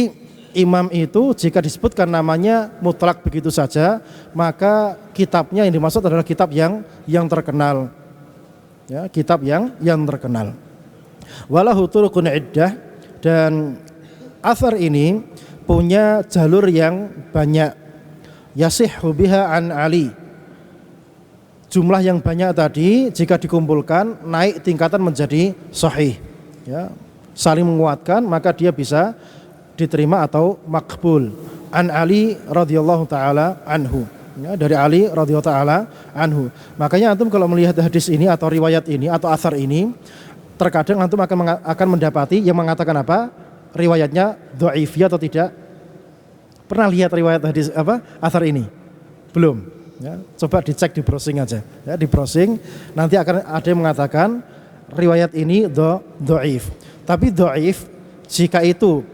imam itu jika disebutkan namanya mutlak begitu saja, maka kitabnya yang dimaksud adalah kitab yang terkenal, ya, kitab yang terkenal. Walahu turuqun iddah, dan athar ini punya jalur yang banyak. Yasihhu biha an Ali, jumlah yang banyak tadi jika dikumpulkan naik tingkatan menjadi sahih, ya, saling menguatkan, maka dia bisa diterima atau makbul. An Ali radhiyallahu taala anhu, ya, dari Ali radhiyallahu taala anhu. Makanya antum kalau melihat hadis ini atau riwayat ini atau athar ini, terkadang antum akan mendapati yang mengatakan apa? Riwayatnya dhaif, ya atau tidak? Pernah lihat riwayat hadis athar ini? Belum, ya. Coba dicek di browsing aja, ya, di browsing nanti akan ada yang mengatakan riwayat ini dhaif. Tapi dhaif jika itu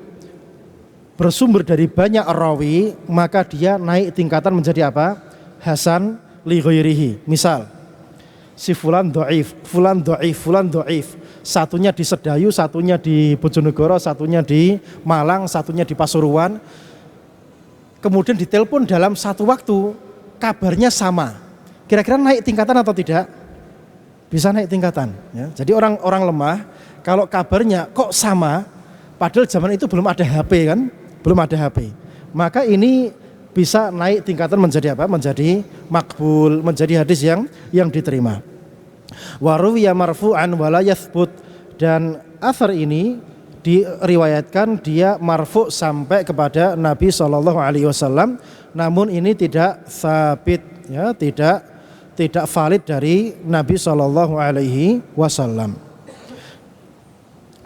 bersumber dari banyak rawi, maka dia naik tingkatan menjadi apa? Hasan li ghairihi. Misal, si fulan dhaif, fulan dhaif. Satunya di Sedayu, satunya di Bojonegoro, satunya di Malang, satunya di Pasuruan. Kemudian ditelepon dalam satu waktu, kabarnya sama. Kira-kira naik tingkatan atau tidak? Bisa naik tingkatan, ya. Jadi orang lemah kalau kabarnya kok sama, padahal zaman itu belum ada HP kan? Belum ada HP. Maka ini bisa naik tingkatan menjadi apa? Menjadi makbul, menjadi hadis yang diterima. Wa ruwiya marfu'an wa la yathbut, dan athar ini diriwayatkan dia marfu' sampai kepada Nabi SAW, namun ini tidak sabit, ya, tidak valid dari Nabi SAW.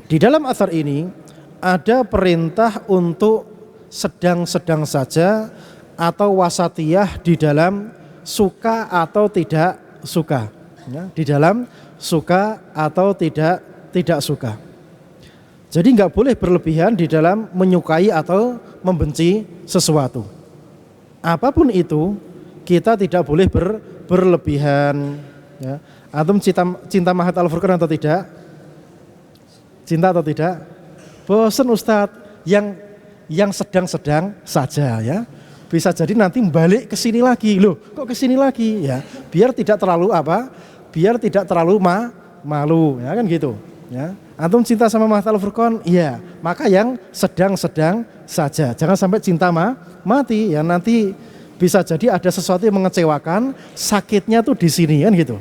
Di dalam athar ini ada perintah untuk sedang-sedang saja atau wasatiyah di dalam suka atau tidak suka, ya, di dalam suka atau tidak suka. Jadi nggak boleh berlebihan di dalam menyukai atau membenci sesuatu. Apapun itu kita tidak boleh berlebihan, ya. Antum cinta Mahat Al-Furqan atau tidak? Cinta atau tidak? Bosan Ustadz, yang sedang-sedang saja, ya. Bisa jadi nanti balik ke sini lagi. Loh, kok ke sini lagi, ya? Biar tidak terlalu Biar tidak terlalu malu, ya kan gitu, ya. Antum cinta sama Mahat Al-Furqan, iya, maka yang sedang-sedang saja. Jangan sampai cinta mati, ya, nanti bisa jadi ada sesuatu yang mengecewakan, sakitnya tuh di sini, kan gitu.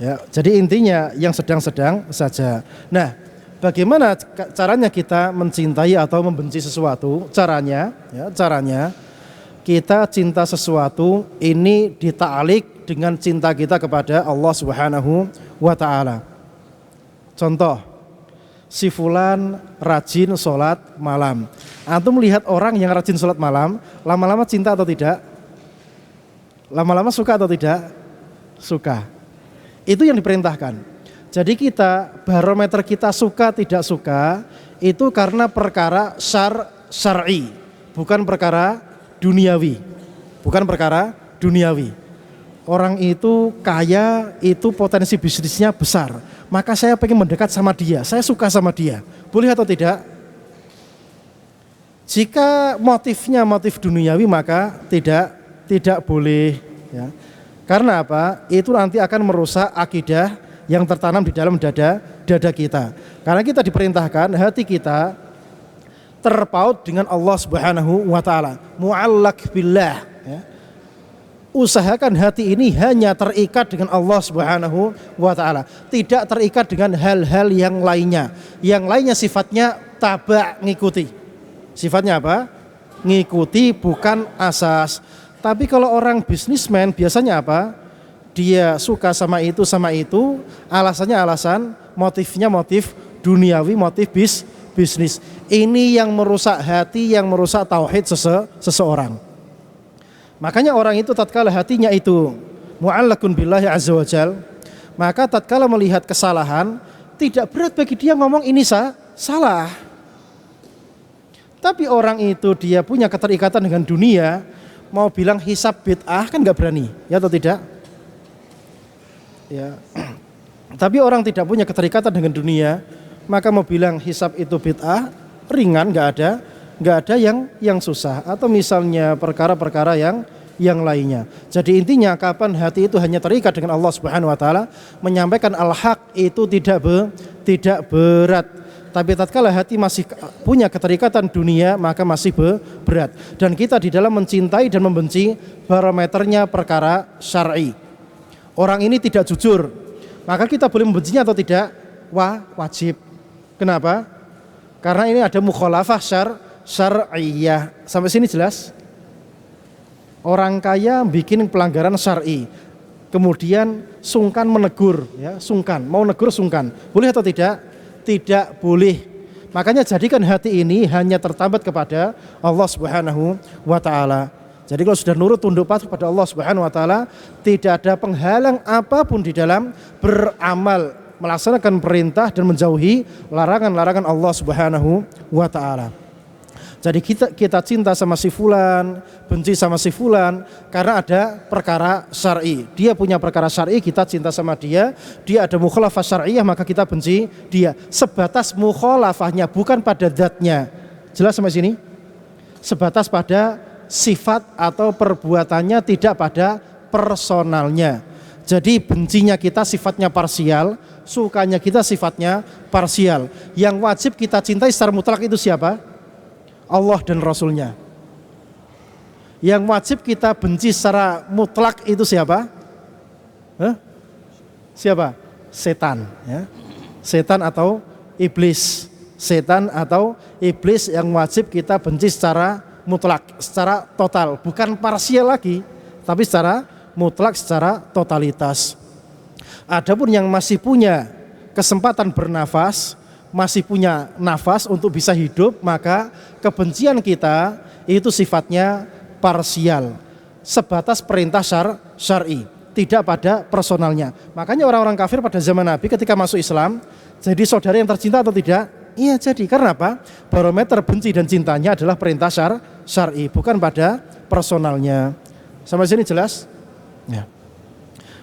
Ya, jadi intinya yang sedang-sedang saja. Nah, bagaimana caranya kita mencintai atau membenci sesuatu? Caranya kita cinta sesuatu ini dita'alik dengan cinta kita kepada Allah Subhanahu wa taala. Contoh, si fulan rajin sholat malam. Antum melihat orang yang rajin sholat malam, lama-lama cinta atau tidak? Lama-lama suka atau tidak? Suka. Itu yang diperintahkan. Jadi barometer kita suka tidak suka itu karena perkara syar'i, bukan perkara duniawi. Orang itu kaya, itu potensi bisnisnya besar, maka saya pengen mendekat sama dia, saya suka sama dia. Boleh atau tidak? Jika motifnya motif duniawi, maka tidak boleh, ya. Karena apa? Itu nanti akan merusak akidah yang tertanam di dalam dada kita. Karena kita diperintahkan hati kita terpaut dengan Allah Subhanahu wa taala. Mu'allaq billah, ya. Usahakan hati ini hanya terikat dengan Allah Subhanahu wa taala, tidak terikat dengan hal-hal yang lainnya. Yang lainnya sifatnya taba', ngikuti. Sifatnya apa? Ngikuti, bukan asas. Tapi kalau orang bisnismen biasanya apa? Dia suka sama itu, alasannya alasan, motifnya motif duniawi, motif bisnis. Ini yang merusak hati, yang merusak tauhid seseorang. Makanya orang itu tatkala hatinya itu mu'allaqun billahi azza wajal, maka tatkala melihat kesalahan tidak berat bagi dia ngomong ini salah. Tapi orang itu dia punya keterikatan dengan dunia, mau bilang hisab bid'ah kan nggak berani, ya atau tidak? Ya. Tapi orang tidak punya keterikatan dengan dunia, maka mau bilang hisab itu bid'ah ringan, nggak ada yang susah. Atau misalnya perkara-perkara yang lainnya. Jadi intinya kapan hati itu hanya terikat dengan Allah Subhanahu wa taala, menyampaikan al-haq itu tidak berat. Tapi tatkala hati masih punya keterikatan dunia, maka masih berat. Dan kita di dalam mencintai dan membenci barometernya perkara syar'i. Orang ini tidak jujur, maka kita boleh membencinya atau tidak? Wajib. Kenapa? Karena ini ada mukhalafah syar'iyah. Sampai sini jelas? Orang kaya bikin pelanggaran syar'i, kemudian sungkan menegur, ya, mau negur sungkan. Boleh atau tidak? Tidak boleh. Makanya jadikan hati ini hanya tertambat kepada Allah Subhanahu wa taala. Jadi kalau sudah nurut tunduk patuh kepada Allah Subhanahu wa taala, tidak ada penghalang apapun di dalam beramal, melaksanakan perintah dan menjauhi larangan-larangan Allah Subhanahu wa taala. Jadi kita cinta sama si fulan, benci sama si fulan karena ada perkara syar'i. Dia punya perkara syar'i, kita cinta sama dia. Dia ada mukhalafah syar'iyah, maka kita benci dia. Sebatas mukhalafahnya, bukan pada zatnya. Jelas sampai sini? Sebatas pada sifat atau perbuatannya, tidak pada personalnya. Jadi bencinya kita sifatnya parsial, sukanya kita sifatnya parsial. Yang wajib kita cintai secara mutlak itu siapa? Allah dan Rasulnya. Yang wajib kita benci secara mutlak itu siapa? Siapa? Setan, ya. Setan atau iblis. Setan atau iblis yang wajib kita benci secara mutlak, secara total, bukan parsial lagi, tapi secara mutlak, secara totalitas. Adapun yang masih punya kesempatan bernafas, masih punya nafas untuk bisa hidup, maka kebencian kita itu sifatnya parsial, sebatas perintah syar'i, tidak pada personalnya. Makanya orang-orang kafir pada zaman Nabi ketika masuk Islam jadi saudara yang tercinta atau tidak? Iya jadi. Karena apa? Barometer benci dan cintanya adalah perintah syar'i, bukan pada personalnya. Sampai sini jelas? Ya.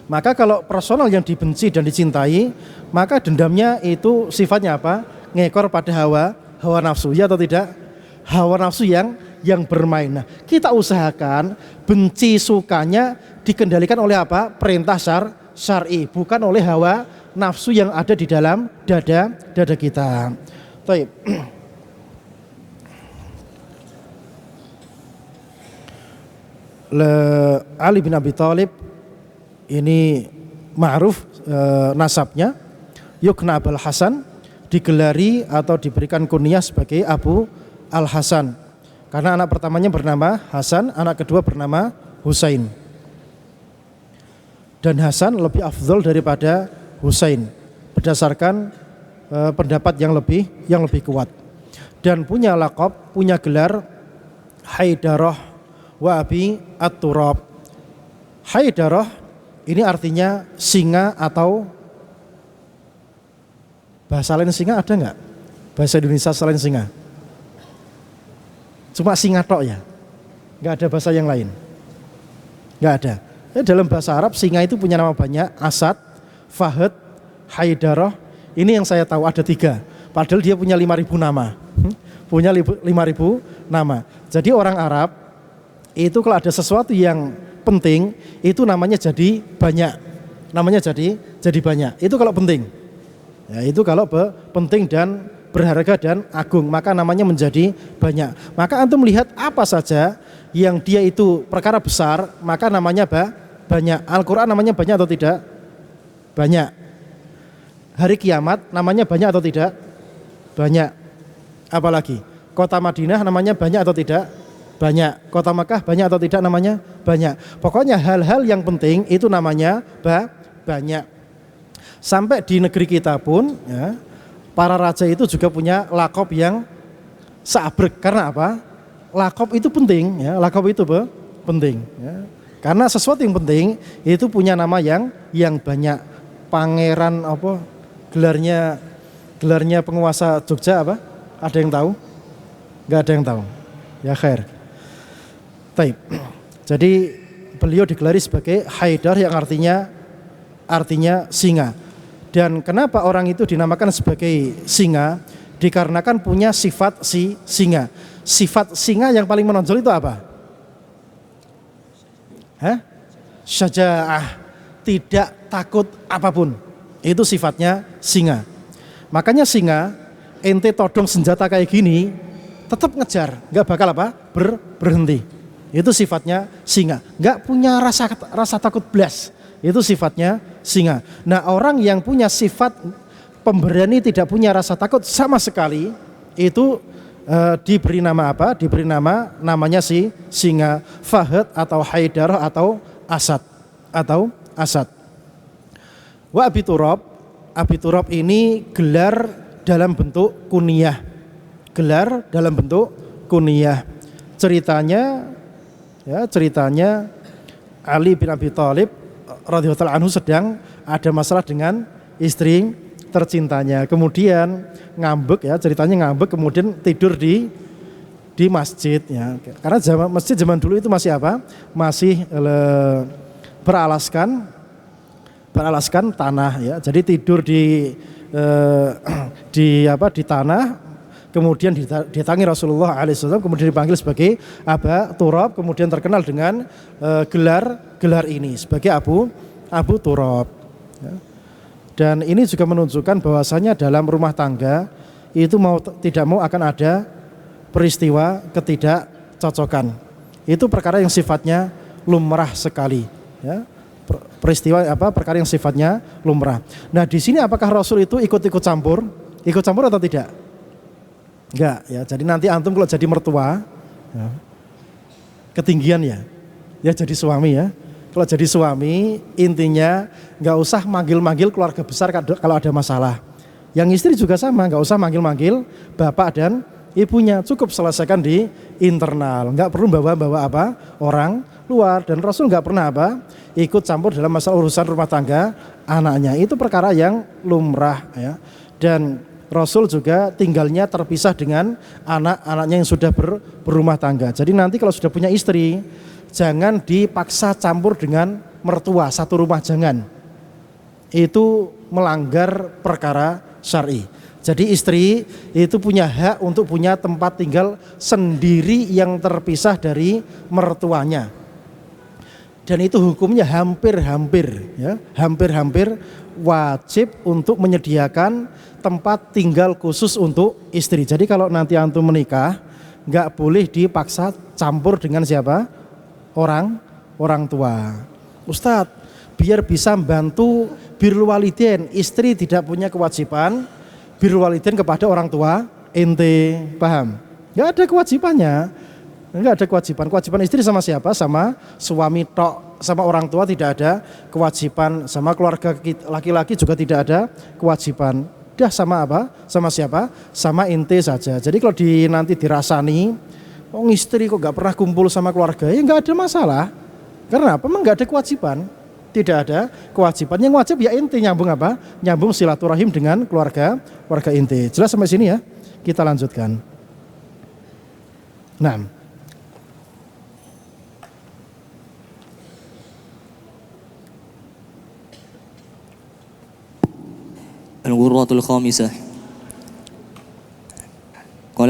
Maka kalau personal yang dibenci dan dicintai, maka dendamnya itu sifatnya apa? Ngekor pada hawa nafsu, ya atau tidak? Hawa nafsu yang bermain. Nah, kita usahakan benci sukanya dikendalikan oleh apa? Perintah syar'i, bukan oleh hawa nafsu yang ada di dalam dada kita. Baik. Ali bin Abi Thalib ini ma'ruf nasabnya, yukna Abul Hasan, digelari atau diberikan kunyah sebagai Abu Al-Hasan karena anak pertamanya bernama Hasan, anak kedua bernama Husain. Dan Hasan lebih afdol daripada Husain berdasarkan pendapat yang lebih kuat, dan punya laqab, punya gelar Haidarah wa Abi At-Turab. Haidarah ini artinya singa, atau bahasa lain singa ada nggak? Bahasa Indonesia selain singa? Cuma singa tok ya? Nggak ada bahasa yang lain? Nggak ada. Dalam bahasa Arab singa itu punya nama banyak: Asad, Fahad, Haidarah. Ini yang saya tahu ada 3. Padahal dia punya 5.000 nama. Punya 5.000 nama. Jadi orang Arab itu kalau ada sesuatu yang penting itu namanya jadi banyak. Namanya jadi banyak. Itu kalau penting. Ya, itu kalau penting dan berharga dan agung, maka namanya menjadi banyak. Maka antum melihat apa saja yang dia itu perkara besar, maka namanya banyak. Al-Quran namanya banyak atau tidak? Banyak. Hari kiamat namanya banyak atau tidak? Banyak. Apalagi? Kota Madinah namanya banyak atau tidak? Banyak. Kota Makkah banyak atau tidak namanya? Banyak. Pokoknya hal-hal yang penting itu namanya banyak. Sampai di negeri kita pun ya, para raja itu juga punya lakop yang seabrek. Karena apa? Lakop itu penting ya, lakop itu penting ya. Karena sesuatu yang penting itu punya nama yang banyak. Pangeran apa? Gelarnya penguasa Jogja apa? Ada yang tahu? Enggak ada yang tahu. Ya khair. Taib. Jadi beliau digelari sebagai Haidar yang artinya singa. Dan kenapa orang itu dinamakan sebagai singa? Dikarenakan punya sifat singa. Sifat singa yang paling menonjol itu apa? Syaja'ah, tidak takut apapun. Itu sifatnya singa. Makanya singa, ente todong senjata kayak gini, tetap ngejar, nggak bakal berhenti. Itu sifatnya singa. Nggak punya rasa takut blas. Itu sifatnya singa. Nah, orang yang punya sifat pemberani, tidak punya rasa takut sama sekali, itu diberi nama apa? Diberi namanya singa, Fahad atau Haidarah atau Asad. Wa Abi Turab ini gelar dalam bentuk kunyah. Ceritanya Ali bin Abi Thalib radhiyallahu anhu sedang ada masalah dengan istri tercintanya. Kemudian ngambek ya, ceritanya ngambek, kemudian tidur di masjid ya. Karena masjid zaman dulu itu masih apa? Masih beralaskan tanah ya. Jadi tidur di tanah, kemudian didatangi Rasulullah alaihissalam, kemudian dipanggil sebagai Aba Turab, kemudian terkenal dengan gelar ini sebagai Abu Turab. Ya. Dan ini juga menunjukkan bahwasanya dalam rumah tangga itu tidak mau akan ada peristiwa ketidakcocokan. Itu perkara yang sifatnya lumrah sekali. Ya. Perkara yang sifatnya lumrah. Nah, di sini apakah Rasul itu ikut campur? Ikut campur atau tidak? Enggak ya. Jadi nanti antum kalau jadi mertua ya, ketinggian ya jadi suami ya. Kalau jadi suami intinya enggak usah manggil-manggil keluarga besar kalau ada masalah. Yang istri juga sama, enggak usah manggil-manggil bapak dan ibunya, cukup selesaikan di internal. Enggak perlu bawa-bawa orang luar, dan Rasul enggak pernah ikut campur dalam masalah urusan rumah tangga anaknya. Itu perkara yang lumrah ya. Dan Rasul juga tinggalnya terpisah dengan anak-anaknya yang sudah berumah tangga. Jadi nanti kalau sudah punya istri, jangan dipaksa campur dengan mertua satu rumah, jangan. Itu melanggar perkara syar'i. Jadi istri itu punya hak untuk punya tempat tinggal sendiri yang terpisah dari mertuanya. Dan itu hukumnya hampir-hampir wajib untuk menyediakan tempat tinggal khusus untuk istri. Jadi kalau nanti antum menikah, nggak boleh dipaksa campur dengan siapa? Orang tua. Ustadz, biar bisa membantu birrul walidain, istri tidak punya kewajiban birrul walidain kepada orang tua, ente paham? Nggak ada kewajibannya. Enggak ada kewajiban. Kewajiban istri sama siapa? Sama suami tok. Sama orang tua tidak ada kewajiban. Sama keluarga laki-laki juga tidak ada kewajiban. Dah sama apa? Sama siapa? Sama ente saja. Jadi kalau nanti dirasani, istri kok gak pernah kumpul sama keluarga, ya gak ada masalah. Karena apa? Memang gak ada kewajiban. Tidak ada kewajiban. Yang wajib ya ente nyambung apa? Nyambung silaturahim dengan keluarga ente. Jelas sampai sini ya? Kita lanjutkan. Nah. الغرة الخامسة قال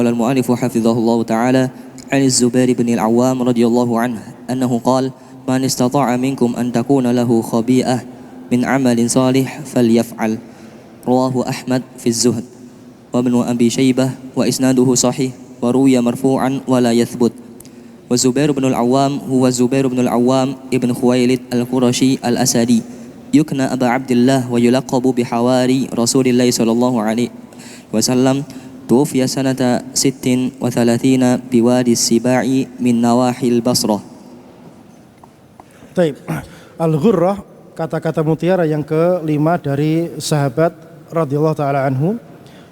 المؤلف حفظه الله تعالى عن الزبير بن العوام رضي الله عنه أنه قال من استطاع منكم أن تكون له خبيئة من عمل صالح فليفعل رواه أحمد في الزهد وابن أبي شيبة وإسناده صحيح وروي مرفوعا ولا يثبت. وزبير بن العوام هو زبير بن العوام ابن خويلد القرشي الأسدي يكنى أبا عبد الله ويلقب بحواري رسول الله صلى الله عليه وسلم. توفي سنة 36 بوادي السباع من نواحي البصرة. Taib. Al-Ghurrah, kata-kata mutiara yang kelima dari sahabat radhiyallahu taala anhu,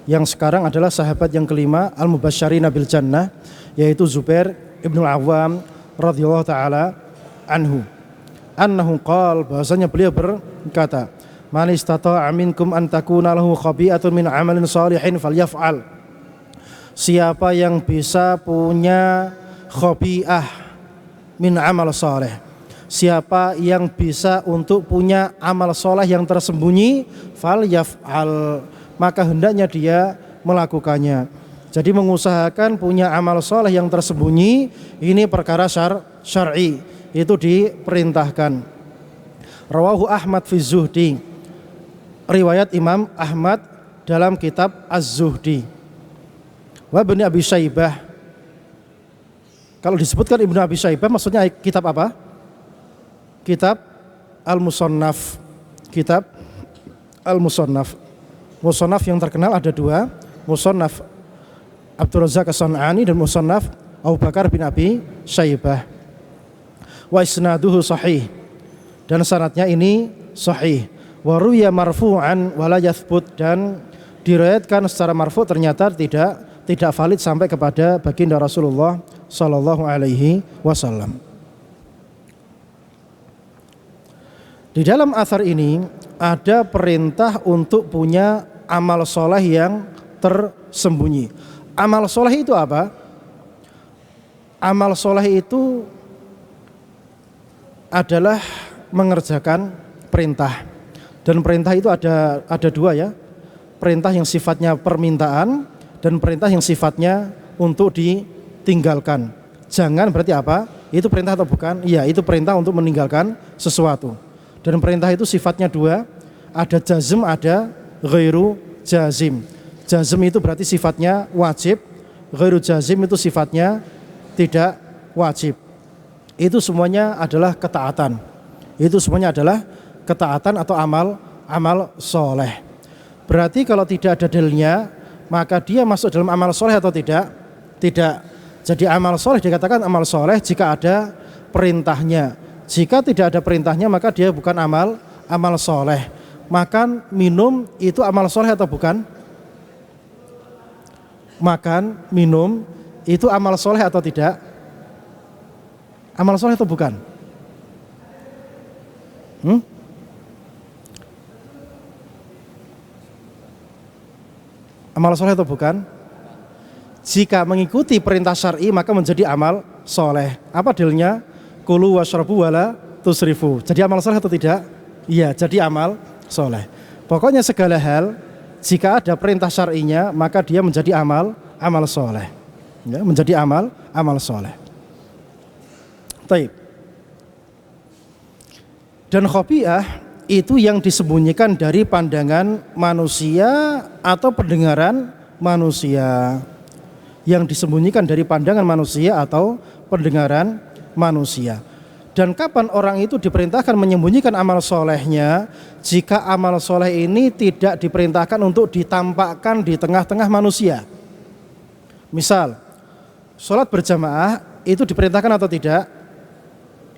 yang sekarang adalah sahabat yang kelima al-mubasysyirina bil jannah, yaitu Zubair ibn al-Awwam radhiyallahu taala anhu. Annahu qala, bahasanya beliau berkata, man istata'a minkum an takuna lahu khabi'atun min amalin shalihin falyaf'al. Siapa yang bisa punya khabi'ah min amal saleh, siapa yang bisa untuk punya amal soleh yang tersembunyi, falyaf'al, maka hendaknya dia melakukannya. Jadi mengusahakan punya amal soleh yang tersembunyi, ini perkara syar'i, itu diperintahkan. Rawahu Ahmad fi Zuhdi, riwayat Imam Ahmad dalam kitab Az-Zuhdi. Wa Ibnu Abi Syaibah, kalau disebutkan Ibnu Abi Syaibah maksudnya kitab apa? Kitab Al-Musannaf. Kitab Al-Musannaf. Musannaf yang terkenal ada dua, Musannaf Abdul Razzaq As-San'ani dan Musannaf Abu Bakar bin Abi Syaibah. Wa isnaduhu sahih, dan sanadnya ini sahih. Wa ruya marfu'an wa la yathbut, dan diriwayatkan secara marfu' ternyata tidak valid sampai kepada baginda Rasulullah sallallahu alaihi wasallam. Di dalam athar ini ada perintah untuk punya amal soleh yang tersembunyi. Amal soleh itu apa? Amal soleh itu adalah mengerjakan perintah. Dan perintah itu ada dua ya. Perintah yang sifatnya permintaan dan perintah yang sifatnya untuk ditinggalkan. Jangan berarti apa? Itu perintah atau bukan? Iya, itu perintah untuk meninggalkan sesuatu. Dan perintah itu sifatnya dua, ada jazm, ada ghairu jazim. Jazm itu berarti sifatnya wajib, ghairu jazim itu sifatnya tidak wajib. Itu semuanya adalah ketaatan. Itu semuanya adalah ketaatan atau amal soleh. Berarti kalau tidak ada dalilnya, maka dia masuk dalam amal soleh atau tidak? Tidak. Jadi amal soleh dikatakan amal soleh jika ada perintahnya. Jika tidak ada perintahnya, maka dia bukan amal soleh. Makan, minum itu amal soleh atau bukan? Makan, minum itu amal soleh atau tidak? Amal soleh atau bukan? Amal soleh atau bukan? Jika mengikuti perintah syar'i maka menjadi amal soleh. Apa dalilnya? Kulu washrabu wala tusrifu. Jadi amal soleh atau tidak? Iya, jadi amal soleh. Pokoknya segala hal jika ada perintah syar'inya maka dia menjadi amal soleh. Ya, menjadi amal soleh. Taib. Dan khabi'ah itu yang disembunyikan dari pandangan manusia atau pendengaran manusia. Yang disembunyikan dari pandangan manusia atau pendengaran manusia. Dan kapan orang itu diperintahkan menyembunyikan amal solehnya? Jika amal soleh ini tidak diperintahkan untuk ditampakkan di tengah-tengah manusia. Misal, sholat berjamaah itu diperintahkan atau tidak?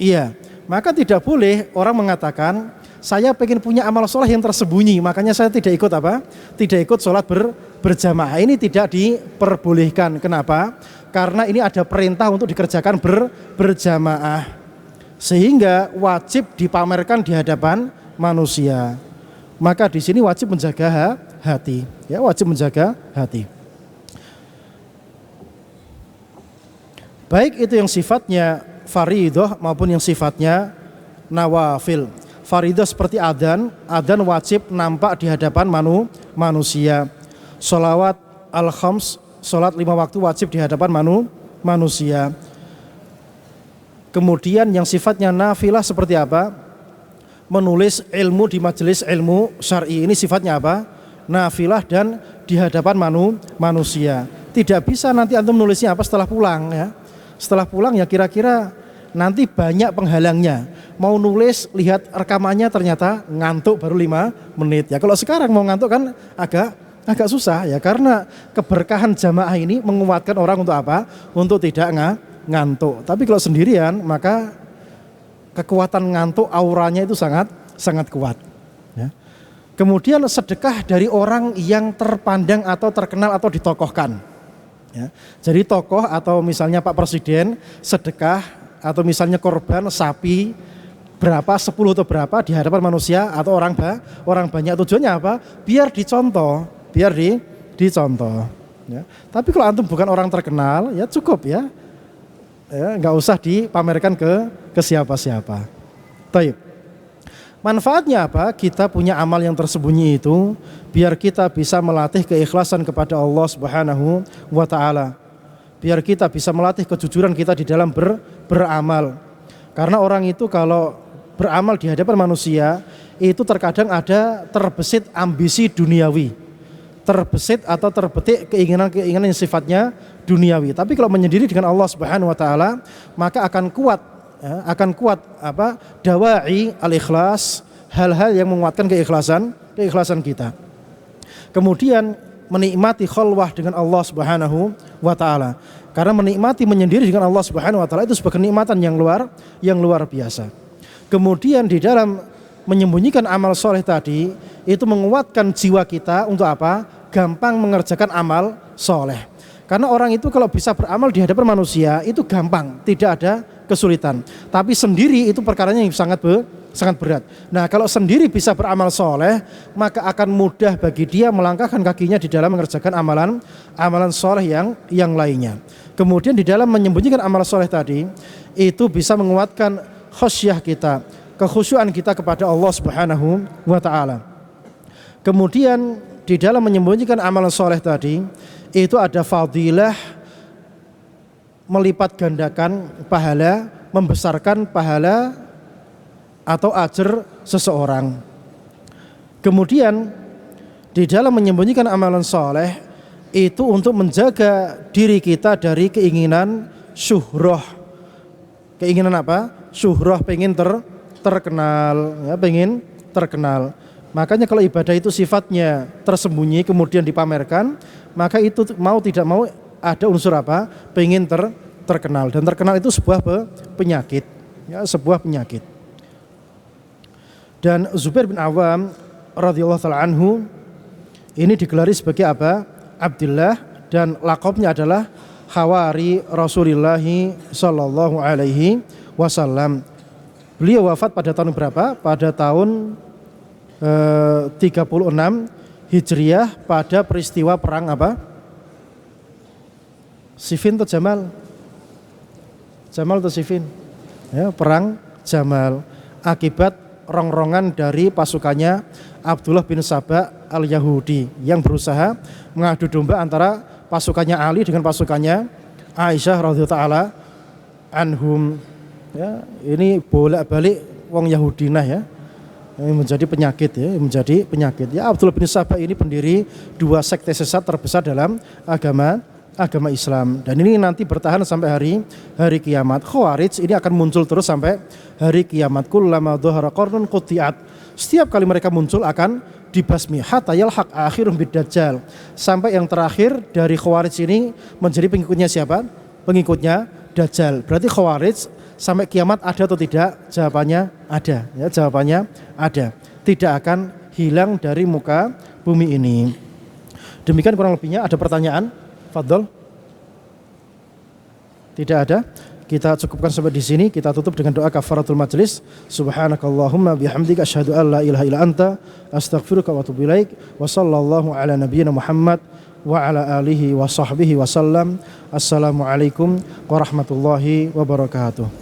Iya, maka tidak boleh orang mengatakan saya pengen punya amal soleh yang tersembunyi, makanya saya tidak ikut apa? Tidak ikut sholat berjamaah. Ini tidak diperbolehkan. Kenapa? Karena ini ada perintah untuk dikerjakan berjamaah, sehingga wajib dipamerkan di hadapan manusia. Maka di sini wajib menjaga hati, ya, wajib menjaga hati. Baik itu yang sifatnya faridah maupun yang sifatnya nawafil. Faridah seperti adzan wajib nampak di hadapan manusia. Sholawat al-khams, sholat 5 waktu wajib di hadapan manusia. Kemudian yang sifatnya nafilah seperti apa? Menulis ilmu di majelis ilmu syar'i, ini sifatnya apa? Nafilah dan di hadapan manusia. Tidak bisa nanti antum nulisnya apa setelah pulang ya. Setelah pulang ya kira-kira nanti banyak penghalangnya. Mau nulis lihat rekamannya ternyata ngantuk baru 5 menit. Ya kalau sekarang mau ngantuk kan agak susah ya, karena keberkahan jamaah ini menguatkan orang untuk apa? Untuk tidak ngantuk. Tapi kalau sendirian maka kekuatan ngantuk auranya itu sangat kuat ya. Kemudian sedekah dari orang yang terpandang atau terkenal atau ditokohkan ya. Jadi tokoh atau misalnya Pak Presiden sedekah atau misalnya korban sapi berapa 10 atau berapa di hadapan manusia atau orang banyak, tujuannya apa? Biar dicontoh ya. Tapi kalau antum bukan orang terkenal ya cukup ya nggak usah dipamerkan ke siapa-siapa. Taib. Manfaatnya apa? Kita punya amal yang tersembunyi itu biar kita bisa melatih keikhlasan kepada Allah Subhanahu wa taala. Biar kita bisa melatih kejujuran kita di dalam beramal. Karena orang itu kalau beramal di hadapan manusia itu terkadang ada terbesit ambisi duniawi. Terbesit atau terbetik keinginan yang sifatnya duniawi. Tapi kalau menyendiri dengan Allah Subhanahu wa taala, maka akan kuat dawai al-ikhlas, hal-hal yang menguatkan keikhlasan kita. Kemudian menikmati khalwah dengan Allah Subhanahu wa taala. Karena menikmati menyendiri dengan Allah Subhanahu wa taala itu sebuah kenikmatan yang luar biasa. Kemudian di dalam menyembunyikan amal soleh tadi itu menguatkan jiwa kita untuk apa? Gampang mengerjakan amal soleh. Karena orang itu kalau bisa beramal di hadapan manusia itu gampang, tidak ada kesulitan. Tapi sendiri itu perkaranya yang sangat berat. Nah kalau sendiri bisa beramal soleh, maka akan mudah bagi dia melangkahkan kakinya di dalam mengerjakan amalan soleh yang lainnya. Kemudian di dalam menyembunyikan amal soleh tadi, itu bisa menguatkan khasyah kita, kekhusyuan kita kepada Allah Subhanahu wa ta'ala. Kemudian di dalam menyembunyikan amalan soleh tadi, itu ada fadilah melipat gandakan pahala, membesarkan pahala atau ajar seseorang. Kemudian di dalam menyembunyikan amalan soleh itu untuk menjaga diri kita dari keinginan syuhrah. Keinginan apa? Syuhrah, pengen terkenal, ya, pengen terkenal. Makanya kalau ibadah itu sifatnya tersembunyi kemudian dipamerkan, maka itu mau tidak mau ada unsur apa? Pengen terkenal, dan terkenal itu sebuah penyakit, ya, sebuah penyakit. Dan Zubair bin Awam radhiyallahu taala anhu ini digelari sebagai apa? Abdullah, dan laqabnya adalah Hawari Rasulullah sallallahu alaihi wasallam. Beliau wafat pada tahun berapa? Pada tahun 36 Hijriah pada peristiwa perang apa? Siffin atau Jamal? Jamal atau Siffin? Ya, perang Jamal. Akibat rongrongan dari pasukannya Abdullah bin Saba al-Yahudi yang berusaha mengadu domba antara pasukannya Ali dengan pasukannya Aisyah radhiyallahu taala anhum. Ya, ini bolak-balik wong Yahudinah ya. Ini menjadi penyakit ya. Abdullah bin Saba ini pendiri 2 sekte sesat terbesar dalam agama Islam, dan ini nanti bertahan sampai hari kiamat. Khawarij ini akan muncul terus sampai hari kiamat. Kullama dhahara qarnun qutiat. Setiap kali mereka muncul akan dibasmi hatta yalhaq akhirum bid-dajjal. Sampai yang terakhir dari Khawarij ini menjadi pengikutnya siapa? Pengikutnya Dajjal. Berarti Khawarij sampai kiamat ada atau tidak? Jawabannya ada. Ya, jawabannya ada. Tidak akan hilang dari muka bumi ini. Demikian kurang lebihnya. Ada pertanyaan? Fadhol. Tidak ada. Kita cukupkan sampai di sini. Kita tutup dengan doa kafaratul majlis. Subhanakallahumma bihamdika asyhadu an la ilaha illa anta astaghfiruka wa atubu ilaik. Wa sallallahu ala nabiyyina Muhammad wa ala alihi wa sahbihi wa sallam. Assalamualaikum warahmatullahi wabarakatuh.